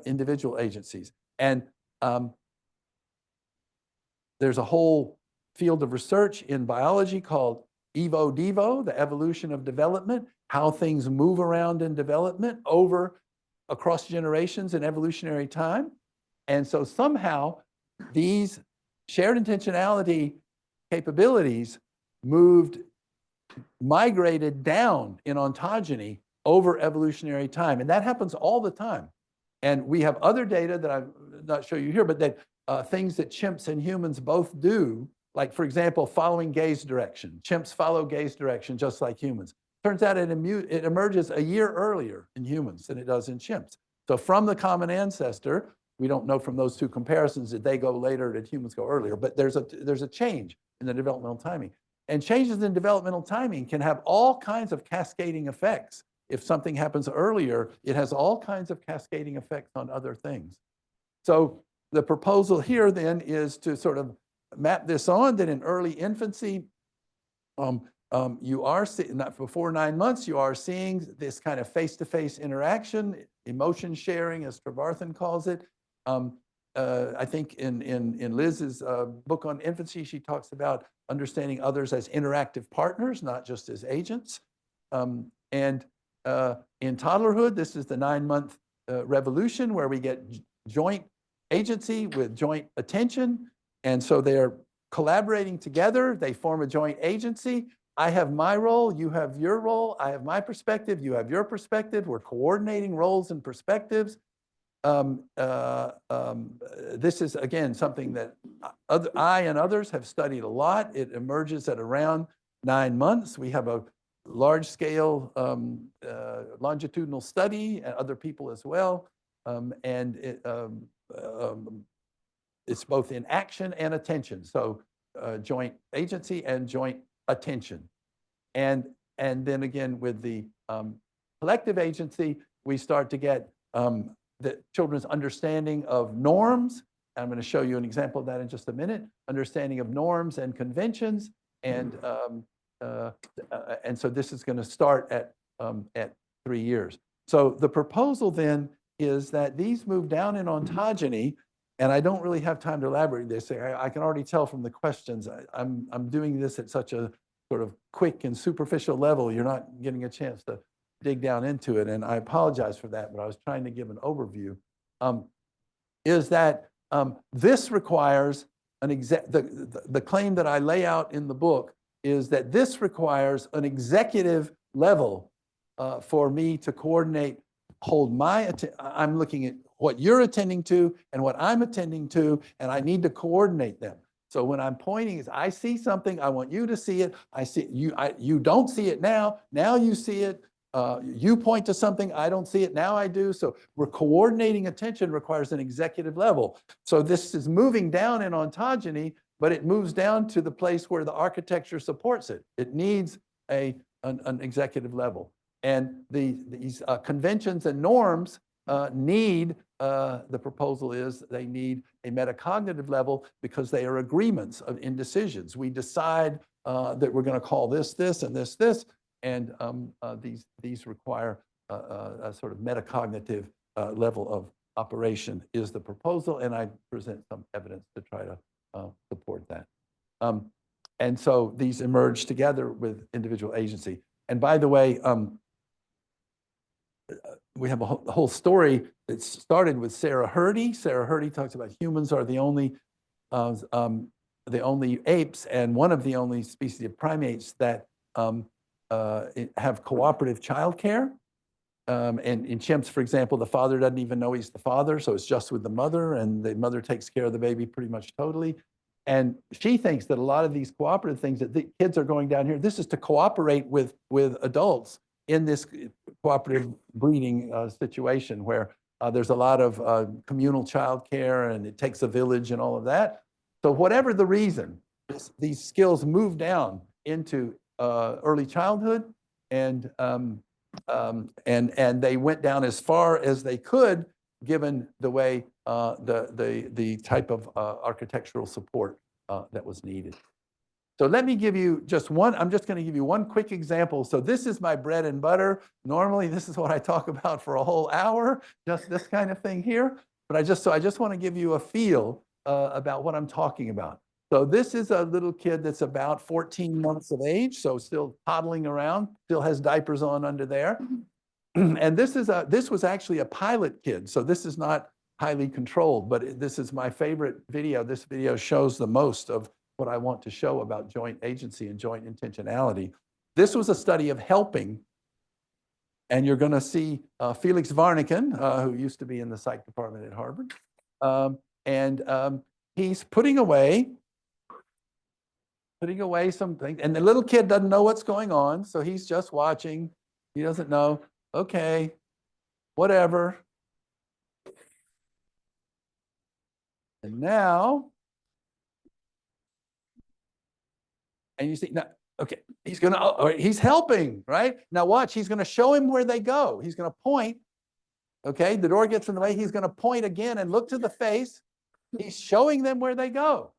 individual agencies. And there's a whole field of research in biology called Evo-Devo, the evolution of development, how things move around in development across generations in evolutionary time. And so somehow these shared intentionality capabilities migrated down in ontogeny over evolutionary time. And that happens all the time. And we have other data that I'm not show you here, but that things that chimps and humans both do, like for example, following gaze direction. Chimps follow gaze direction just like humans. Turns out it emerges a year earlier in humans than it does in chimps. So from the common ancestor, we don't know from those two comparisons, did they go later, did humans go earlier? But there's a change in the developmental timing. And changes in developmental timing can have all kinds of cascading effects. If something happens earlier, it has all kinds of cascading effects on other things. So the proposal here then is to sort of map this on that in early infancy, you are seeing, not before 9 months, you are seeing this kind of face-to-face interaction, emotion sharing, as Trevarthen calls it. I think in Liz's book on infancy, she talks about understanding others as interactive partners, not just as agents. And in toddlerhood, this is the 9-month revolution where we get joint agency with joint attention. And so they're collaborating together. They form a joint agency. I have my role, you have your role, I have my perspective, you have your perspective. We're coordinating roles and perspectives. this is, again, something that I and others have studied a lot. It emerges at around 9 months. We have a large-scale longitudinal study, and other people as well. And it's both in action and attention. So joint agency and joint attention. And then again, with the collective agency, we start to get the children's understanding of norms. I'm going to show you an example of that in just a minute. Understanding of norms and conventions, and so this is going to start at 3 years. So the proposal then is that these move down in ontogeny, and I don't really have time to elaborate this. I can already tell from the questions. I'm doing this at such a sort of quick and superficial level. You're not getting a chance to dig down into it, and I apologize for that, but I was trying to give an overview. Is that this requires the claim that I lay out in the book is that this requires an executive level for me to coordinate, hold I'm looking at what you're attending to and what I'm attending to, and I need to coordinate them. So when I'm pointing, is I see something, I want you to see it. I see you don't see it now. Now you see it. You point to something, I don't see it, now I do. So we're coordinating attention requires an executive level. So this is moving down in ontogeny, but it moves down to the place where the architecture supports it. It needs an executive level. And these conventions and norms need, the proposal is they need a metacognitive level because they are agreements of indecisions. We decide that we're going to call this, this, and this, this. And these require a sort of metacognitive level of operation is the proposal, and I present some evidence to try to support that. And so these emerge together with individual agency. And by the way, we have a whole story that started with Sarah Hrdy. Sarah Hrdy talks about humans are the only apes and one of the only species of primates that have cooperative childcare. And in chimps, for example, the father doesn't even know he's the father, so it's just with the mother, and the mother takes care of the baby pretty much totally. And she thinks that a lot of these cooperative things that the kids are going down here, this is to cooperate with adults in this cooperative breeding situation where there's a lot of communal childcare and it takes a village and all of that. So whatever the reason, these skills move down into early childhood, and they went down as far as they could, given the way the type of architectural support that was needed. So let me give you just one. I'm just going to give you one quick example. So this is my bread and butter. Normally, this is what I talk about for a whole hour, just this kind of thing here. But I just want to give you a feel about what I'm talking about. So this is a little kid that's about 14 months of age, so still toddling around, still has diapers on under there. And this was actually a pilot kid, so this is not highly controlled, but this is my favorite video. This video shows the most of what I want to show about joint agency and joint intentionality. This was a study of helping, and you're going to see Felix Warneken, who used to be in the psych department at Harvard, and he's putting away something, and the little kid doesn't know what's going on, so he's just watching. He doesn't know. Okay, whatever. And now, and you see, now, okay, he's helping, right? Now watch, he's gonna show him where they go. He's gonna point, okay? The door gets in the way, he's gonna point again and look to the face. He's showing them where they go,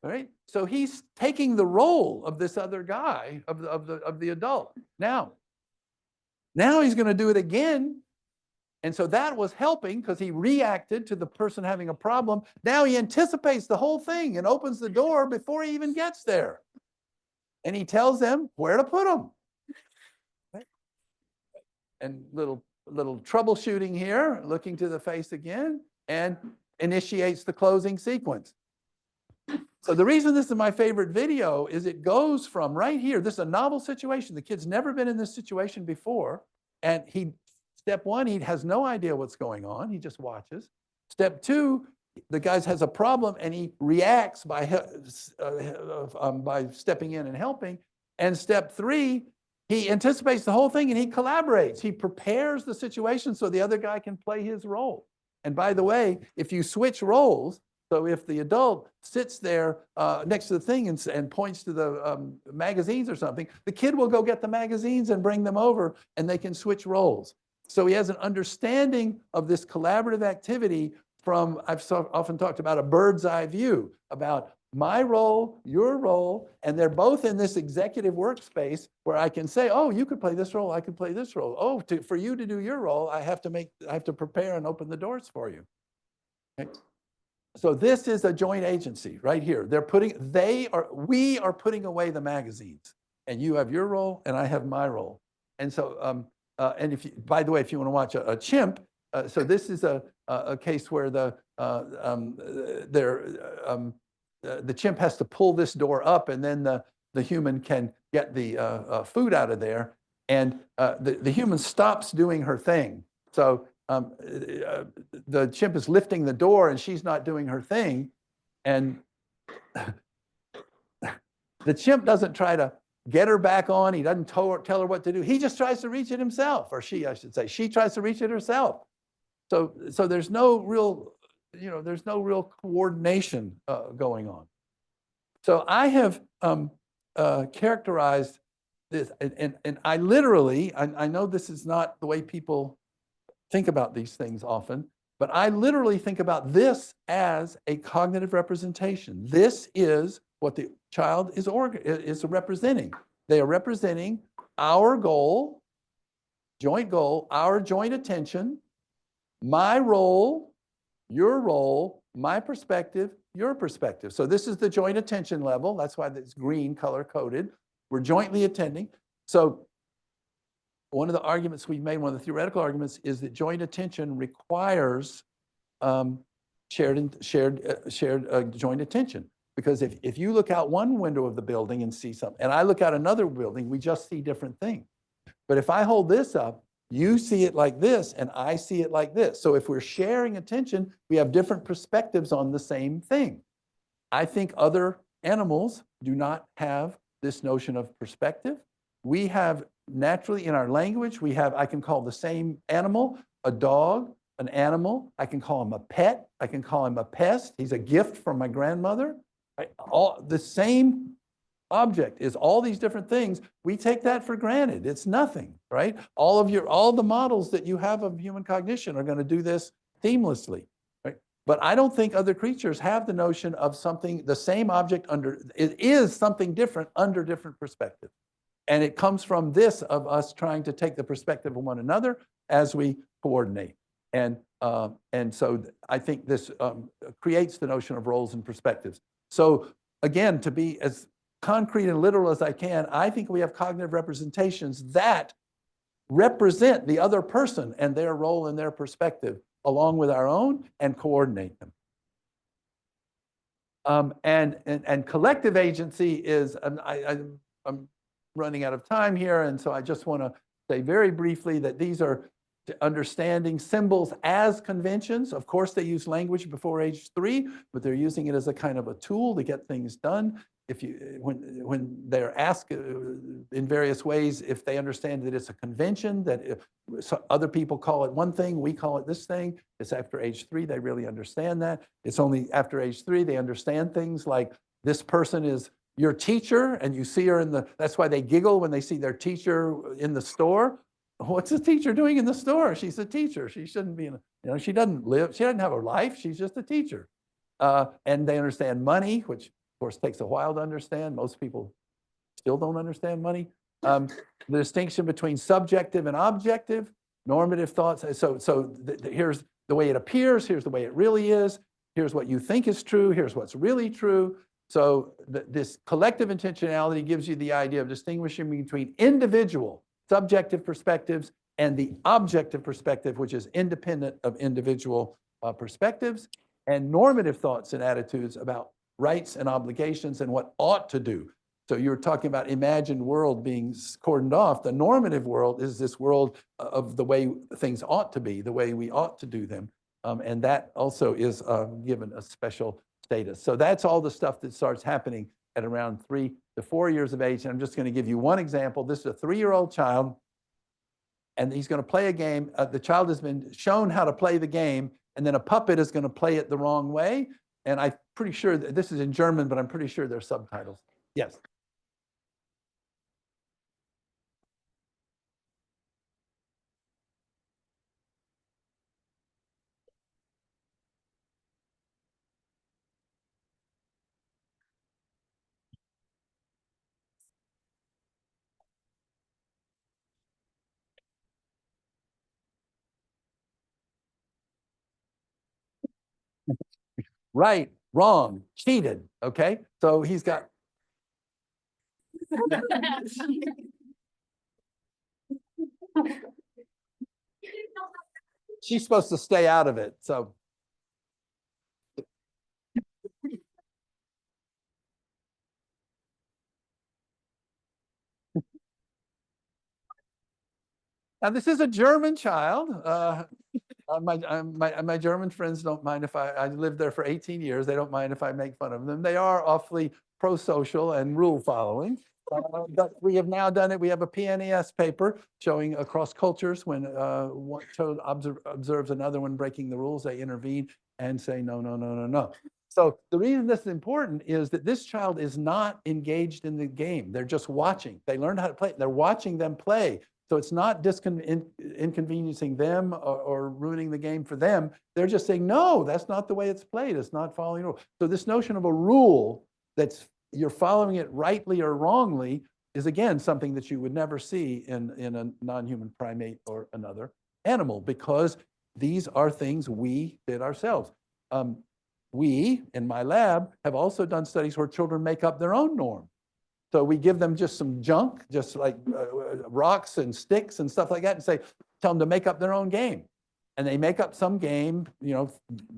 right? So he's taking the role of this other guy, of the adult. Now he's gonna do it again. And so that was helping because he reacted to the person having a problem. Now he anticipates the whole thing and opens the door before he even gets there. And he tells them where to put them. Right? And little troubleshooting here, looking to the face again, and initiates the closing sequence. So the reason this is my favorite video is it goes from right here. This is a novel situation. The kid's never been in this situation before. And he Step one, he has no idea what's going on. He just watches. Step two, the guy has a problem and he reacts by stepping in and helping. And step three, he anticipates the whole thing and he collaborates. He prepares the situation so the other guy can play his role. And by the way, if you switch roles, so if the adult sits there next to the thing and points to the magazines or something, the kid will go get the magazines and bring them over and they can switch roles. So he has an understanding of this collaborative activity from, I've often talked about a bird's eye view, about my role, your role, and they're both in this executive workspace where I can say, oh, you could play this role, I could play this role. Oh, for you to do your role, I have to prepare and open the doors for you. Okay? So this is a joint agency right here. We are putting away the magazines, and you have your role, and I have my role. And so, and if you, by the way, if you want to watch a chimp, so this is a case where the chimp has to pull this door up, and then the human can get the food out of there, and the human stops doing her thing. So the chimp is lifting the door, and she's not doing her thing, and the chimp doesn't try to get her back on. He doesn't tell her what to do. He just tries to reach it himself, or she, I should say. She tries to reach it herself. So there's no real, there's no real coordination going on. So I have characterized this, and I literally, I know this is not the way people think about these things often, but I literally think about this as a cognitive representation. This is what the child is representing. They are representing our goal, our joint attention, my role, your role, my perspective, your perspective. So this is the joint attention level. That's why it's green color coded. We're jointly attending. So one of the arguments we've made, one of the theoretical arguments, is that joint attention requires shared joint attention. Because if you look out one window of the building and see something, and I look out another building, we just see different things. But if I hold this up, you see it like this, and I see it like this. So if we're sharing attention, we have different perspectives on the same thing. I think other animals do not have this notion of perspective. We have naturally in our language, I can call the same animal a dog, an animal. I can call him a pet. I can call him a pest. He's a gift from my grandmother. Right? All the same object is all these different things. We take that for granted. It's nothing, right? All the models that you have of human cognition are going to do this seamlessly, right? But I don't think other creatures have the notion of something, the same object it is something different under different perspectives. And it comes from this of us trying to take the perspective of one another as we coordinate. And so I think this creates the notion of roles and perspectives. So again, to be as concrete and literal as I can, I think we have cognitive representations that represent the other person and their role and their perspective along with our own and coordinate them. And collective agency is, I'm running out of time here, and so I just want to say very briefly that these are understanding symbols as conventions. Of course, they use language before age 3, but they're using it as a kind of a tool to get things done. When they're asked in various ways if they understand that it's a convention, that if other people call it one thing, we call it this thing, it's after age 3 they really understand that. It's only after age 3 they understand things like this person is your teacher, and you see her that's why they giggle when they see their teacher in the store. What's the teacher doing in the store? She's a teacher. She shouldn't be she doesn't have a life. She's just a teacher. And they understand money, which of course takes a while to understand. Most people still don't understand money. The distinction between subjective and objective, normative thoughts. So here's the way it appears. Here's the way it really is. Here's what you think is true. Here's what's really true. So this collective intentionality gives you the idea of distinguishing between individual subjective perspectives and the objective perspective, which is independent of individual perspectives, and normative thoughts and attitudes about rights and obligations and what ought to do. So you're talking about imagined world being cordoned off. The normative world is this world of the way things ought to be, the way we ought to do them. And that also is given a special status. So that's all the stuff that starts happening at around 3 to 4 years of age. And I'm just going to give you one example. This is a 3-year-old child, and he's going to play a game. The child has been shown how to play the game, and then a puppet is going to play it the wrong way. And I'm pretty sure that this is in German, but I'm pretty sure there's subtitles. Yes. Right, wrong, cheated. Okay. So he's got. She's supposed to stay out of it. So. Now, this is a German child. My German friends don't mind if I lived there for 18 years. They don't mind if I make fun of them. They are awfully pro-social and rule following. But we have now done it. We have a PNAS paper showing across cultures when one child observes another one breaking the rules, they intervene and say, no, no, no, no, no. So the reason this is important is that this child is not engaged in the game. They're just watching. They learned how to play. They're watching them play. So it's not inconveniencing them or ruining the game for them. They're just saying, no, that's not the way it's played. It's not following the rule. So this notion of a rule that's you're following it rightly or wrongly is, again, something that you would never see in a non-human primate or another animal, because these are things we did ourselves. We, in my lab, have also done studies where children make up their own norm. So we give them just some junk, just like rocks and sticks and stuff like that, and tell them to make up their own game. And they make up some game,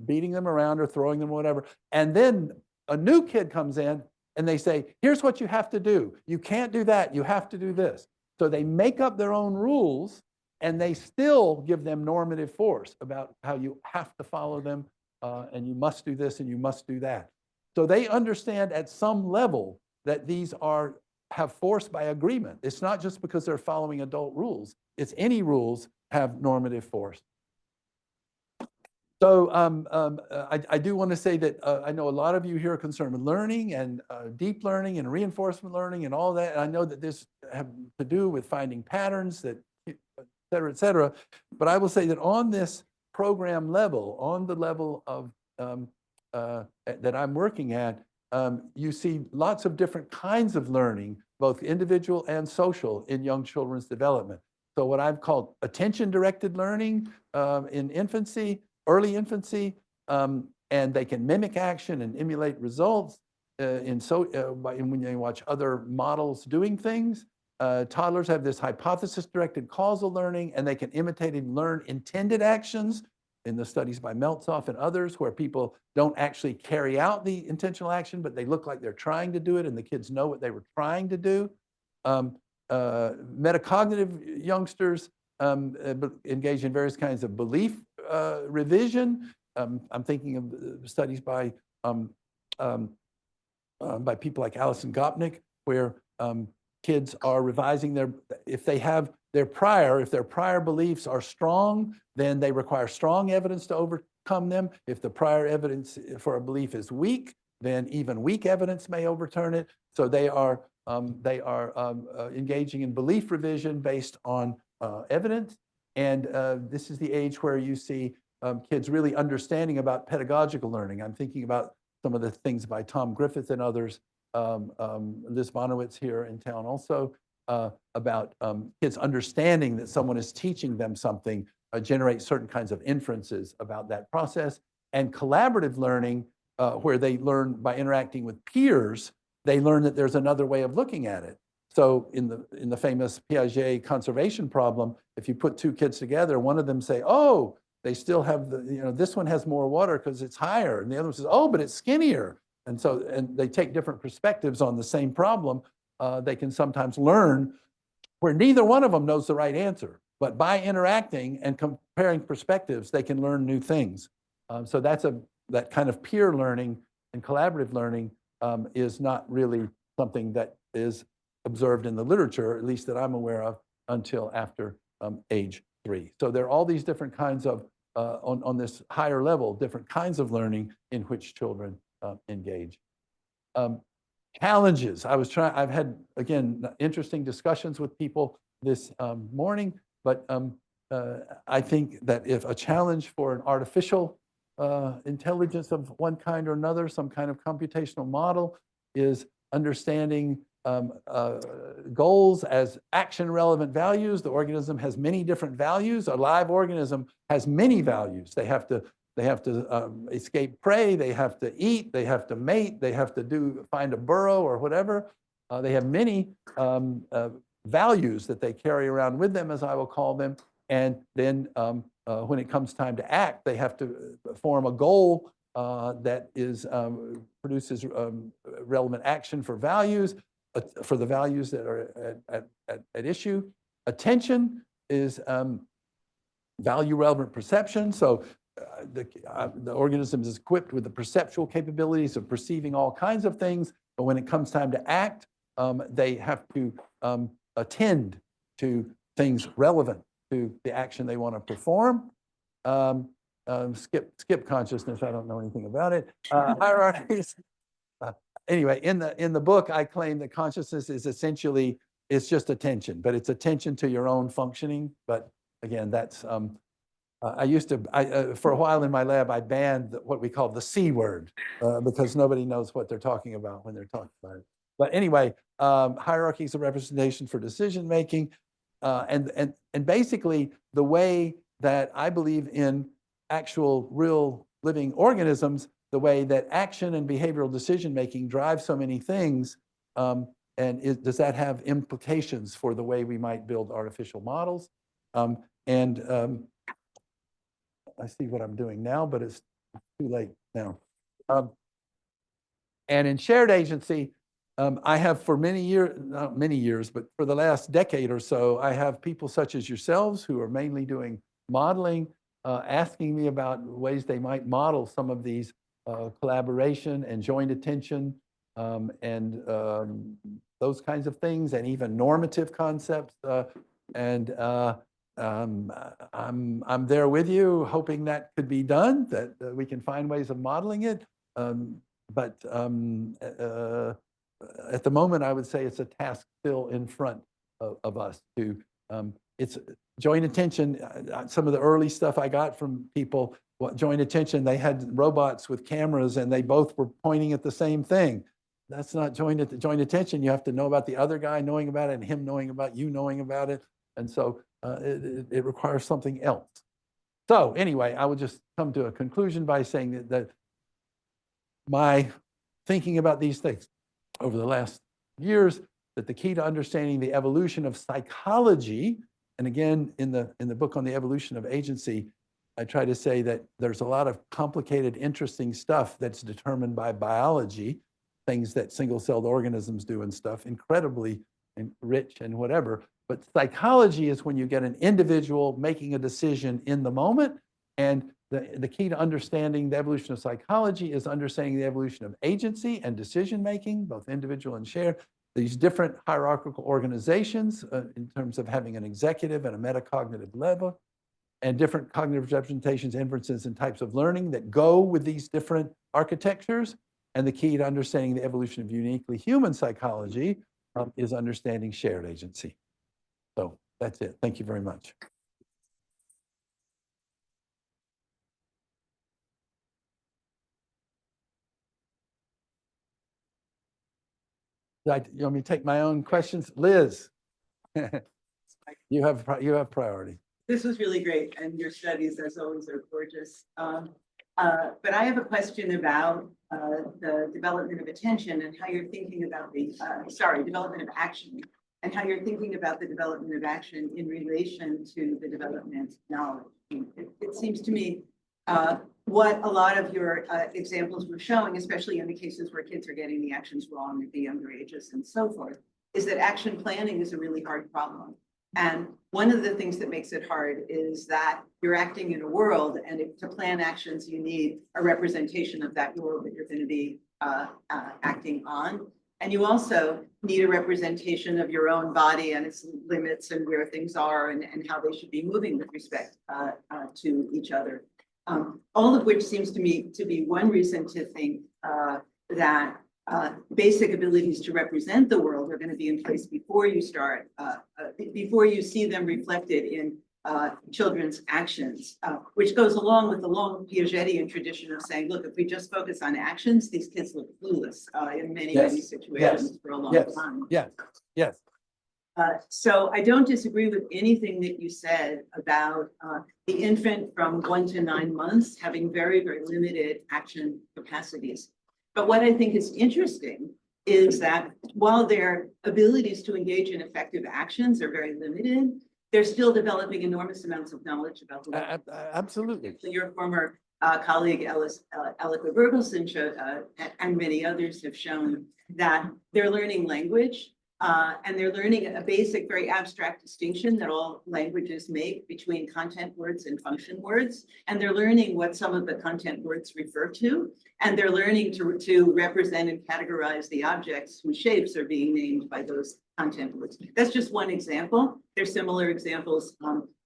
beating them around or throwing them or whatever. And then a new kid comes in and they say, here's what you have to do. You can't do that. You have to do this. So they make up their own rules, and they still give them normative force about how you have to follow them, and you must do this and you must do that. So they understand at some level that these have force by agreement. It's not just because they're following adult rules. It's any rules have normative force. So I do want to say that I know a lot of you here are concerned with learning and deep learning and reinforcement learning and all that. And I know that this have to do with finding patterns, that et cetera, et cetera. But I will say that on this program level, on the level of that I'm working at, you see lots of different kinds of learning, both individual and social, in young children's development. So what I've called attention-directed learning in infancy, early infancy, and they can mimic action and emulate results when they watch other models doing things. Toddlers have this hypothesis-directed causal learning, and they can imitate and learn intended actions in the studies by Meltzoff and others, where people don't actually carry out the intentional action, but they look like they're trying to do it, and the kids know what they were trying to do. Metacognitive youngsters engage in various kinds of belief revision. I'm thinking of studies by people like Alison Gopnik, where kids are revising if their prior beliefs are strong, then they require strong evidence to overcome them. If the prior evidence for a belief is weak, then even weak evidence may overturn it. So they are engaging in belief revision based on evidence. And this is the age where you see kids really understanding about pedagogical learning. I'm thinking about some of the things by Tom Griffith and others, Liz Bonowitz here in town also, about kids understanding that someone is teaching them something, generate certain kinds of inferences about that process. And collaborative learning, where they learn by interacting with peers, they learn that there's another way of looking at it. So in the famous Piaget conservation problem, if you put two kids together, one of them say, oh, they still have this one has more water because it's higher. And the other one says, oh, but it's skinnier. And they take different perspectives on the same problem, they can sometimes learn where neither one of them knows the right answer. But by interacting and comparing perspectives, they can learn new things. So that kind of peer learning and collaborative learning is not really something that is observed in the literature, at least that I'm aware of, until after age 3. So there are all these different kinds of, on this higher level, different kinds of learning in which children engage. Challenges. I've had, again, interesting discussions with people this morning, but I think that if a challenge for an artificial intelligence of one kind or another, some kind of computational model, is understanding goals as action-relevant values. The organism has many different values. A live organism has many values. They have to escape prey. They have to eat. They have to mate. They have to find a burrow or whatever. They have many values that they carry around with them, as I will call them. And then when it comes time to act, they have to form a goal that produces relevant action for values, for the values that are at issue. Attention is value relevant perception. So the organism is equipped with the perceptual capabilities of perceiving all kinds of things, but when it comes time to act, they have to attend to things relevant to the action they want to perform. Skip consciousness. I don't know anything about it. Hierarchies. Anyway, in the book, I claim that consciousness is essentially, it's just attention, but it's attention to your own functioning. But again, that's for a while in my lab, I banned what we call the C word because nobody knows what they're talking about when they're talking about it. But anyway, hierarchies of representation for decision making, and basically the way that I believe in actual real living organisms, the way that action and behavioral decision making drive so many things, does that have implications for the way we might build artificial models? I see what I'm doing now, but it's too late now. And in shared agency, I have for many years, not many years, but for the last decade or so, I have people such as yourselves who are mainly doing modeling, asking me about ways they might model some of these collaboration and joint attention and those kinds of things, and even normative concepts. I'm there with you, hoping that could be done, that we can find ways of modeling it. But at the moment, I would say it's a task still in front of us to, it's joint attention. Some of the early stuff I got from people, joint attention, they had robots with cameras and they both were pointing at the same thing. That's not joint attention. You have to know about the other guy knowing about it and him knowing about you knowing about it. And so it requires something else. So anyway, I would just come to a conclusion by saying that my thinking about these things over the last years, that the key to understanding the evolution of psychology, and again, in the book on the evolution of agency, I try to say that there's a lot of complicated, interesting stuff that's determined by biology, things that single-celled organisms do and stuff, incredibly rich and whatever. But psychology is when you get an individual making a decision in the moment. And the key to understanding the evolution of psychology is understanding the evolution of agency and decision-making, both individual and shared. These different hierarchical organizations in terms of having an executive and a metacognitive level, and different cognitive representations, inferences, and types of learning that go with these different architectures. And the key to understanding the evolution of uniquely human psychology is understanding shared agency. So that's it. Thank you very much. You want me to take my own questions? Liz, you have priority. This was really great, and your studies, as always, are gorgeous. But I have a question about the development of attention and how you're thinking about the, development of action, and how you're thinking about the development of action in relation to the development of knowledge. It seems to me what a lot of your examples were showing, especially in the cases where kids are getting the actions wrong at the younger ages and so forth, is that action planning is a really hard problem. And one of the things that makes it hard is that you're acting in a world, and to plan actions, you need a representation of that world that you're going to be acting on. And you also need a representation of your own body and its limits and where things are and how they should be moving with respect to each other. All of which seems to me to be one reason to think that basic abilities to represent the world are going to be in place before you start, before you see them reflected in children's actions, which goes along with the long Piagetian tradition of saying, look, if we just focus on actions, these kids look clueless in many, many situations for a long time. Yes. So I don't disagree with anything that you said about the infant from 1 to 9 months having very, very limited action capacities. But what I think is interesting is that while their abilities to engage in effective actions are very limited, they're still developing enormous amounts of knowledge about the world. Absolutely. Your former colleague, Alika Bergelsen, showed, and many others have shown that they're learning language, and they're learning a basic, very abstract distinction that all languages make between content words and function words. And they're learning what some of the content words refer to. And they're learning to represent and categorize the objects whose shapes are being named by those content words. That's just one example. There's similar examples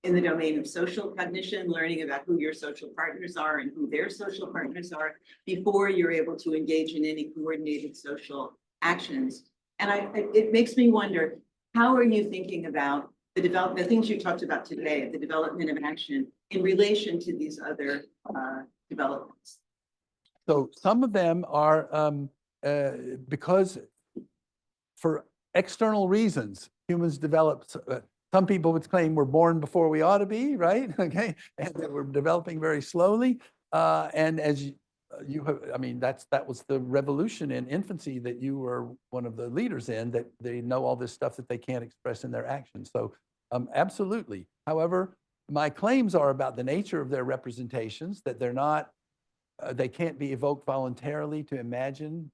in the domain of social cognition, learning about who your social partners are and who their social partners are before you're able to engage in any coordinated social actions. And it makes me wonder, how are you thinking about the things you talked about today, the development of action in relation to these other developments? So some of them are because for external reasons, humans develop. Some people would claim we're born before we ought to be, right? Okay, and that we're developing very slowly. And as you have, I mean, that was the revolution in infancy that you were one of the leaders in, that they know all this stuff that they can't express in their actions. So absolutely. However, my claims are about the nature of their representations, that they're not, they can't be evoked voluntarily to imagine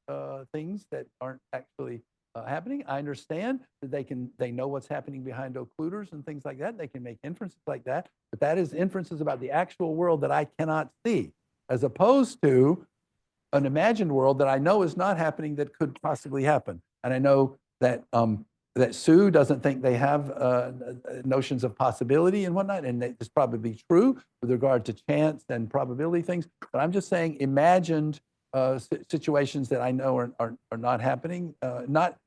things that aren't actually happening. I understand that they know what's happening behind occluders and things like that. They can make inferences like that, but that is inferences about the actual world that I cannot see, as opposed to an imagined world that I know is not happening that could possibly happen. And I know that that Sue doesn't think they have notions of possibility and whatnot, and it's probably true with regard to chance and probability things. But I'm just saying imagined situations that I know are not happening, not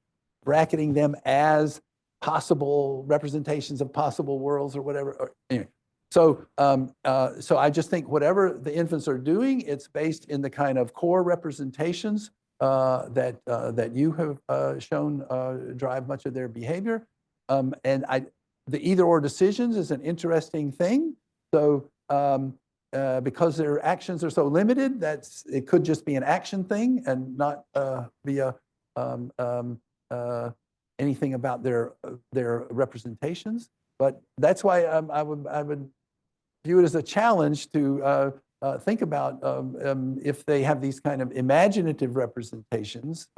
bracketing them as possible representations of possible worlds or whatever. Or, anyway. So I just think whatever the infants are doing, it's based in the kind of core representations that you have shown drive much of their behavior. And the either-or decisions is an interesting thing. So because their actions are so limited, it could just be an action thing and not be anything about their representations. But that's why I would view it as a challenge to think about if they have these kind of imaginative representations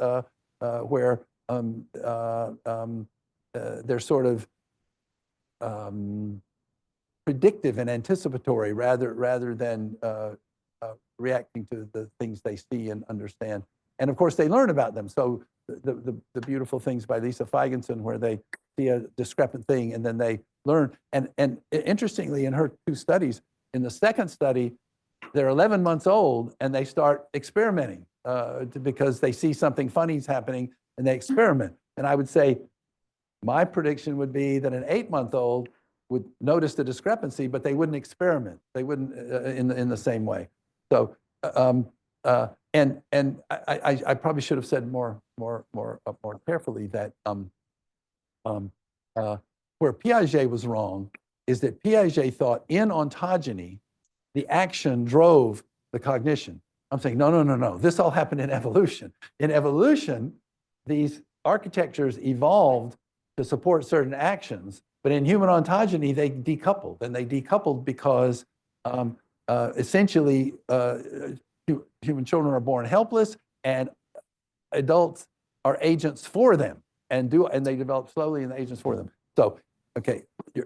where they're sort of predictive and anticipatory rather than reacting to the things they see and understand. And of course, they learn about them. So the beautiful things by Lisa Feigenson, where they see a discrepant thing and then they learn. And interestingly, in her 2 studies, in the second study, they're 11 months old and they start experimenting because they see something funny is happening and they experiment. And I would say my prediction would be that an 8-month-old would notice the discrepancy, but they wouldn't experiment. They wouldn't in the same way. So and I probably should have said more carefully that where Piaget was wrong is that Piaget thought in ontogeny the action drove the cognition. I'm saying no. This all happened in evolution. In evolution, these architectures evolved to support certain actions, but in human ontogeny they decoupled, and they decoupled because essentially human children are born helpless and adults are agents for them. and they develop slowly, and the agents for them. So, okay,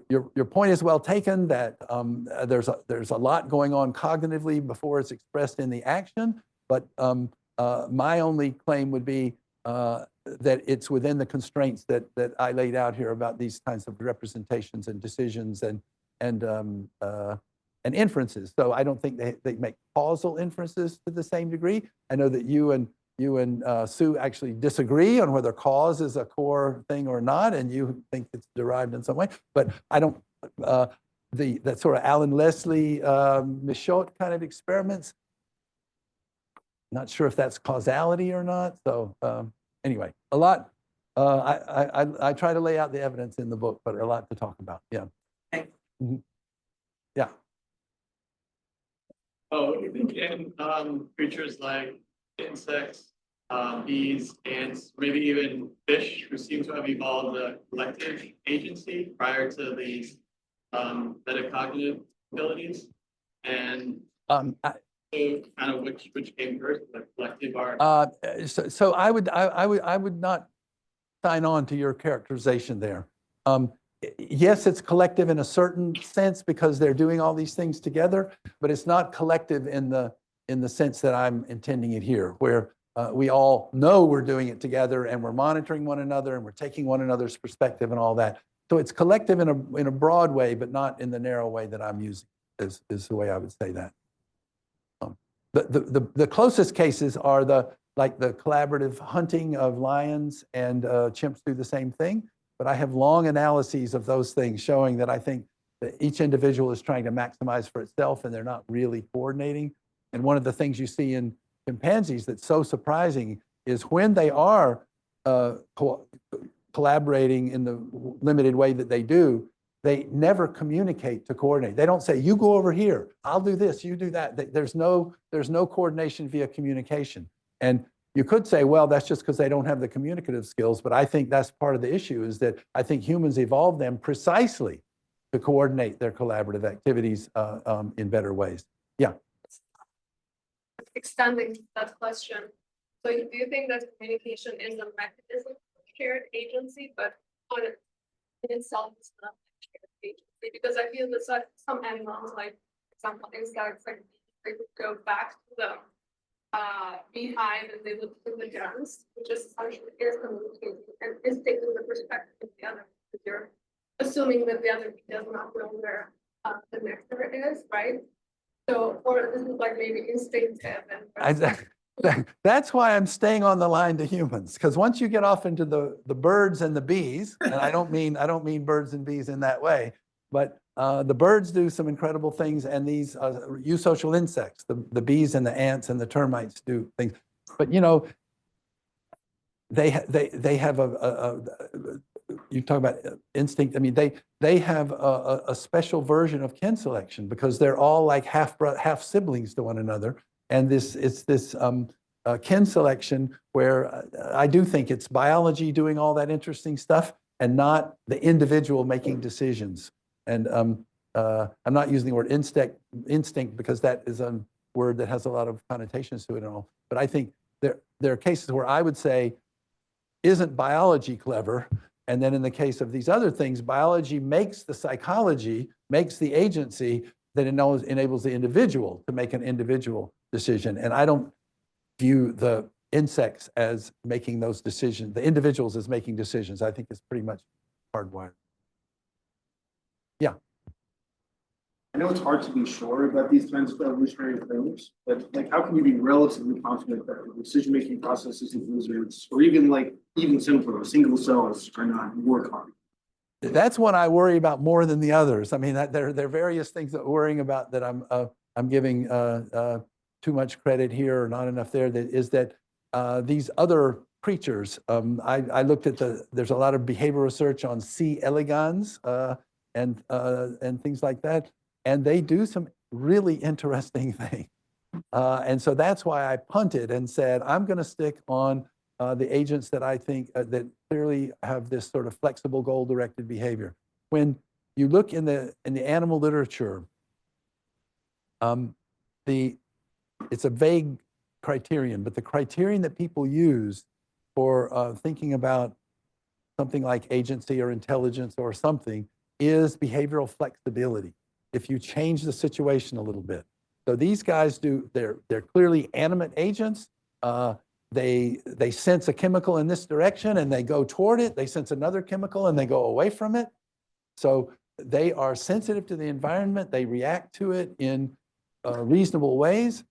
your point is well taken that there's a lot going on cognitively before it's expressed in the action, but my only claim would be that it's within the constraints that I laid out here about these kinds of representations and decisions and inferences. So I don't think they make causal inferences to the same degree. I know that you and Sue actually disagree on whether cause is a core thing or not, and you think it's derived in some way. But I don't. That sort of Alan Leslie, Michaud kind of experiments. Not sure if that's causality or not. So anyway, a lot. I try to lay out the evidence in the book, but a lot to talk about. Yeah. Thanks. Mhm. Yeah. Oh, and creatures like insects, bees, ants, maybe even fish, who seem to have evolved a collective agency prior to these metacognitive abilities, and so kind of which came first, the collective art. So I would not sign on to your characterization there. Yes, it's collective in a certain sense because they're doing all these things together, but it's not collective in the sense that I'm intending it here, where we all know we're doing it together and we're monitoring one another and we're taking one another's perspective and all that. So it's collective in a broad way, but not in the narrow way that I'm using, is the way I would say that. The closest cases are like the collaborative hunting of lions and chimps do the same thing. But I have long analyses of those things showing that I think that each individual is trying to maximize for itself and they're not really coordinating. And one of the things you see in chimpanzees that's so surprising is when they are collaborating in the limited way that they do, they never communicate to coordinate. They don't say, you go over here, I'll do this, you do that. There's no coordination via communication. And you could say, well, that's just because they don't have the communicative skills, but I think that's part of the issue is that I think humans evolved them precisely to coordinate their collaborative activities in better ways. Yeah. Extending that question. So do you think that communication is a mechanism for shared agency, but on it in itself is not shared agency? Because I feel that some animals, like for example, insects, like they would go back to the beehive and they look through the guns, which is essentially is communicating and is taking the perspective of the other. Because you're assuming that the other bee does not know where the nectar is, right? So, or this is like maybe instinctive and that's why I'm staying on the line to humans, because once you get off into the birds and the bees, and I don't mean birds and bees in that way, but the birds do some incredible things, and these eusocial insects, the bees and the ants and the termites do things. But you know, they have you talk about instinct. I mean, they have a special version of kin selection because they're all like half siblings to one another, and it's this kin selection where I do think it's biology doing all that interesting stuff and not the individual making decisions. And I'm not using the word instinct because that is a word that has a lot of connotations to it and all. But I think there are cases where I would say, isn't biology clever? And then in the case of these other things, biology makes the psychology, makes the agency that enables the individual to make an individual decision. And I don't view the insects as making those decisions, the individuals as making decisions. I think it's pretty much hardwired. Yeah. I know it's hard to be sure about these kinds of evolutionary things, but like, how can you be relatively confident that the decision-making processes of lizards, or even simpler, single cells, are not work hard? That's what I worry about more than the others. I mean, there are various things that I'm worrying about that I'm giving too much credit here or not enough there. That is that these other creatures. I looked at there's a lot of behavioral research on C. elegans and things like that. And they do some really interesting things. And so that's why I punted and said, I'm going to stick on the agents that I think that clearly have this sort of flexible goal-directed behavior. When you look in the animal literature, it's a vague criterion, but the criterion that people use for thinking about something like agency or intelligence or something, is behavioral flexibility. If you change the situation a little bit. So these guys they're clearly animate agents. They sense a chemical in this direction and they go toward it. They sense another chemical and they go away from it. So they are sensitive to the environment. They react to it in reasonable ways.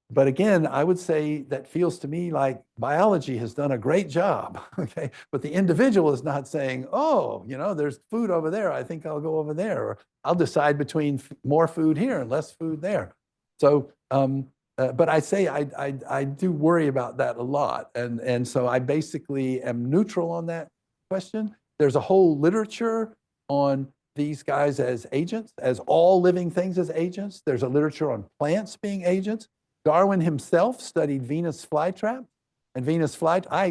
But again, I would say that feels to me like biology has done a great job, okay? But the individual is not saying, oh, there's food over there. I think I'll go over there. Or I'll decide between more food here and less food there. So, but I say I do worry about that a lot. And so I basically am neutral on that question. There's a whole literature on these guys as agents, as all living things as agents. There's a literature on plants being agents. Darwin himself studied Venus flytrap, and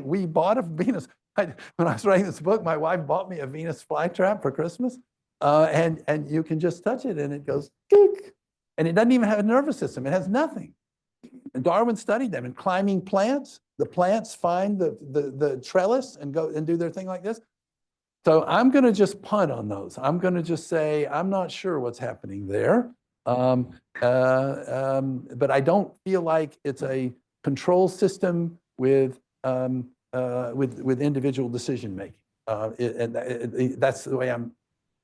we bought a Venus. When I was writing this book, my wife bought me a Venus flytrap for Christmas, and you can just touch it and it goes kick, and it doesn't even have a nervous system. It has nothing. And Darwin studied them. And climbing plants, the plants find the trellis and go and do their thing like this. So I'm going to just punt on those. I'm going to just say I'm not sure what's happening there. But I don't feel like it's a control system with individual decision making. That's the way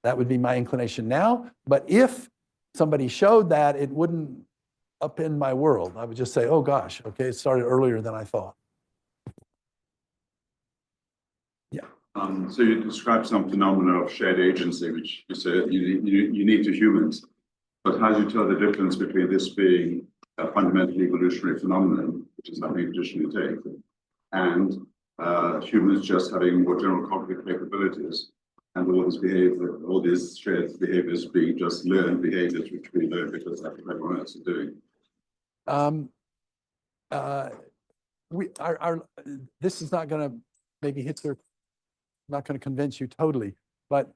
that would be my inclination now. But if somebody showed that, it wouldn't upend my world. I would just say, oh gosh, okay, it started earlier than I thought. Yeah. So you described some phenomena of shared agency, which you say unique to humans. But how do you tell the difference between this being a fundamental evolutionary phenomenon, which is something traditionally taken, and humans just having more general cognitive capabilities, and all these shared behaviors being just learned behaviors which we learn because that's what everyone else is doing? This is not going to maybe not going to convince you totally, but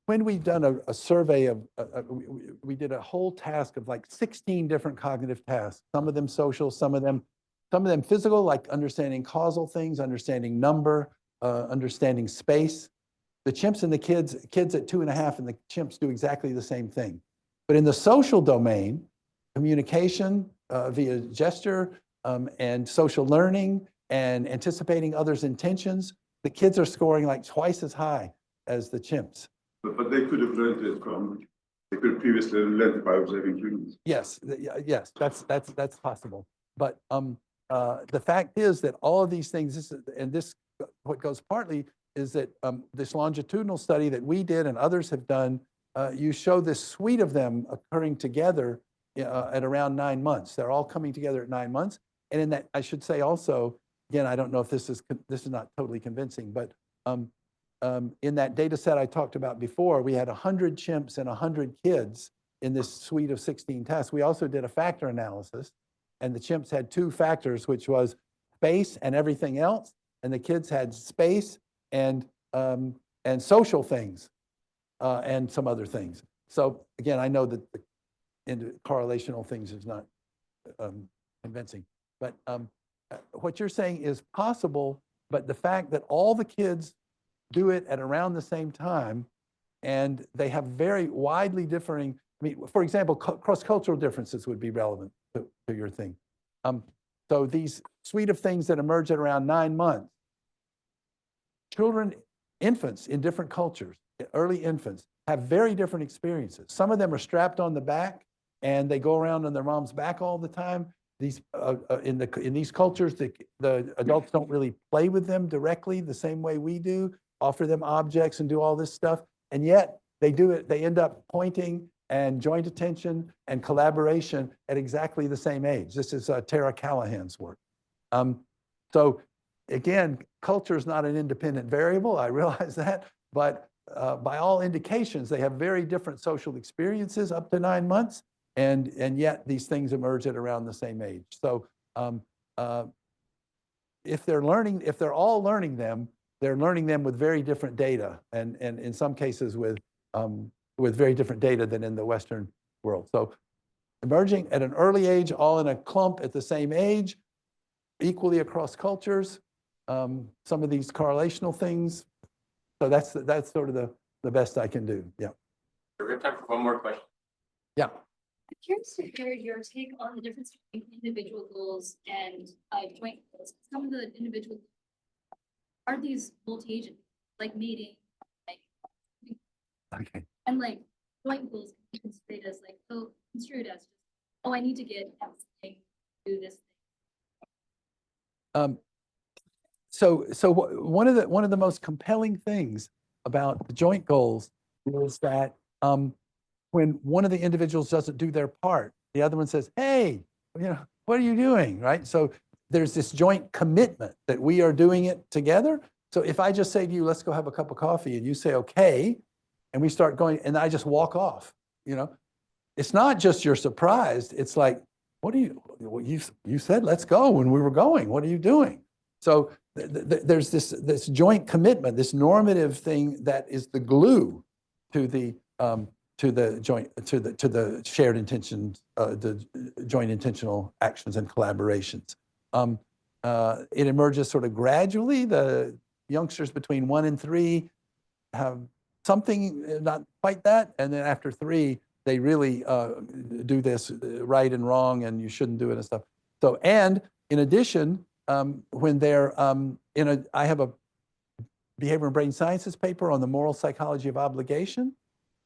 when we've done a survey of, we did a whole task of like 16 different cognitive tasks, some of them social, some of them physical, like understanding causal things, understanding number, understanding space. The chimps and the kids at 2.5 and the chimps do exactly the same thing. But in the social domain, communication via gesture and social learning and anticipating others' intentions, the kids are scoring like twice as high as the chimps. But they could have learned it they could have previously learned it by observing humans. Yes, that's possible. But the fact is that all of these things, what goes partly is that this longitudinal study that we did and others have done, you show this suite of them occurring together at around 9 months. They're all coming together at 9 months. And in that, I should say also, again, I don't know if this is not totally convincing, but in that data set I talked about before, we had 100 chimps and 100 kids in this suite of 16 tests. We also did a factor analysis, and the chimps had 2 factors, which was space and everything else, and the kids had space and social things and some other things. So again, I know that the correlational things is not convincing, but what you're saying is possible, but the fact that all the kids do it at around the same time, and they have very widely differing, for example, cross-cultural differences would be relevant to your thing. So these suite of things that emerge at around 9 months, infants in different cultures, early infants, have very different experiences. Some of them are strapped on the back and they go around on their mom's back all the time. In these cultures, the adults don't really play with them directly the same way we do, offer them objects and do all this stuff. And yet they do it, they end up pointing and joint attention and collaboration at exactly the same age. This is Tara Callahan's work. So again, culture is not an independent variable, I realize that, but by all indications, they have very different social experiences up to 9 months, and yet these things emerge at around the same age. So if they're all learning them, they're learning them with very different data, and in some cases with very different data than in the Western world. So emerging at an early age, all in a clump at the same age, equally across cultures, some of these correlational things. So that's sort of the best I can do. Yeah. We have time for one more question. Yeah. I'm curious to hear your take on the difference between individual goals and joint goals. Some of the individual are these multi-agent, like mating, like, Okay. and like joint goals can be construed as like, oh, construed as, oh, I need to get everything, do this thing. One of the most compelling things about the joint goals is that when one of the individuals doesn't do their part, the other one says, "Hey, what are you doing?" Right? So there's this joint commitment that we are doing it together. So if I just say to you, "Let's go have a cup of coffee," and you say, "Okay," and we start going, and I just walk off, it's not just you're surprised. It's like, what are you said, "Let's go," when we were going. What are you doing? So there's this joint commitment, this normative thing that is the glue to the shared intentions, the joint intentional actions and collaborations. It emerges sort of gradually. The youngsters between 1 and 3 have something, not quite that, and then after 3, they really do this right and wrong, and you shouldn't do it and stuff. So, and in addition, when they're I have a behavior and brain sciences paper on the moral psychology of obligation,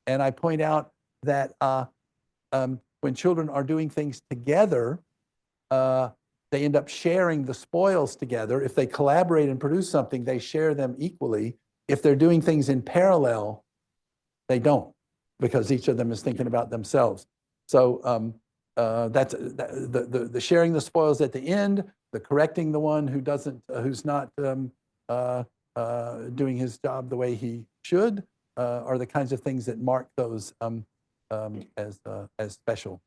and I point out that when children are doing things together, they end up sharing the spoils together. If they collaborate and produce something, they share them equally. If they're doing things in parallel, they don't, because each of them is thinking about themselves. So that's the sharing the spoils at the end, the correcting the one who doesn't, who's not doing his job the way he should, are the kinds of things that mark those as special.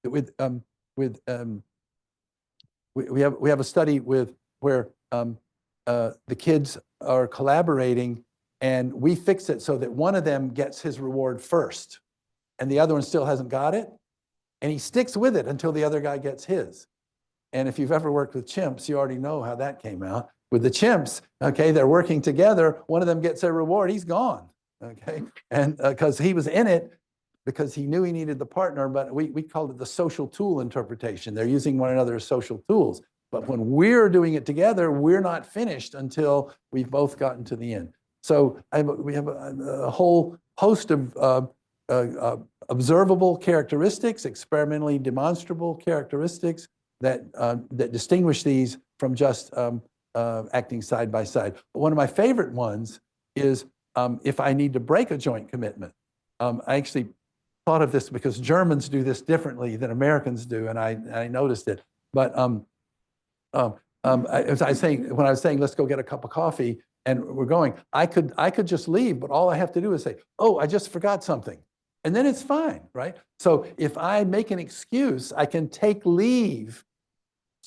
We have a study where the kids are collaborating, and we fix it so that one of them gets his reward first, and the other one still hasn't got it, and he sticks with it until the other guy gets his. And if you've ever worked with chimps, you already know how that came out. With the chimps, okay, they're working together. One of them gets their reward, he's gone, okay? And because he was in it, because he knew he needed the partner, but we called it the social tool interpretation. They're using one another as social tools. But when we're doing it together, we're not finished until we've both gotten to the end. So we have a whole host of observable characteristics, experimentally demonstrable characteristics that distinguish these from just acting side by side. But one of my favorite ones is if I need to break a joint commitment. I actually thought of this because Germans do this differently than Americans do, and I noticed it. But as I was saying, when I was saying, let's go get a cup of coffee, and we're going, I could just leave, but all I have to do is say, oh, I just forgot something. And then it's fine, right? So if I make an excuse, I can take leave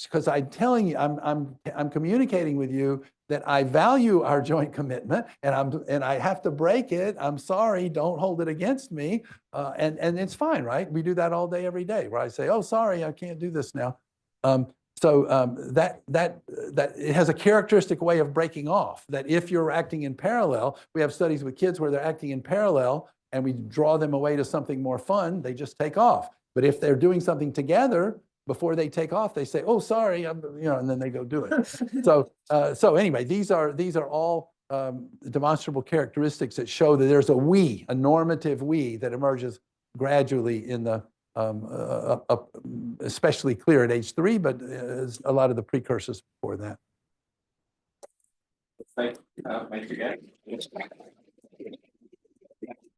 because I'm telling you, I'm communicating with you that I value our joint commitment, and I have to break it. I'm sorry, don't hold it against me, and it's fine, right? We do that all day, every day, where I say, oh, sorry, I can't do this now. That it has a characteristic way of breaking off. That if you're acting in parallel, we have studies with kids where they're acting in parallel, and we draw them away to something more fun, they just take off. But if they're doing something together, before they take off, they say, "Oh, sorry," and then they go do it. So anyway, these are all demonstrable characteristics that show that there's a normative we that emerges gradually in the especially clear at age 3, but a lot of the precursors before that. Thank you again.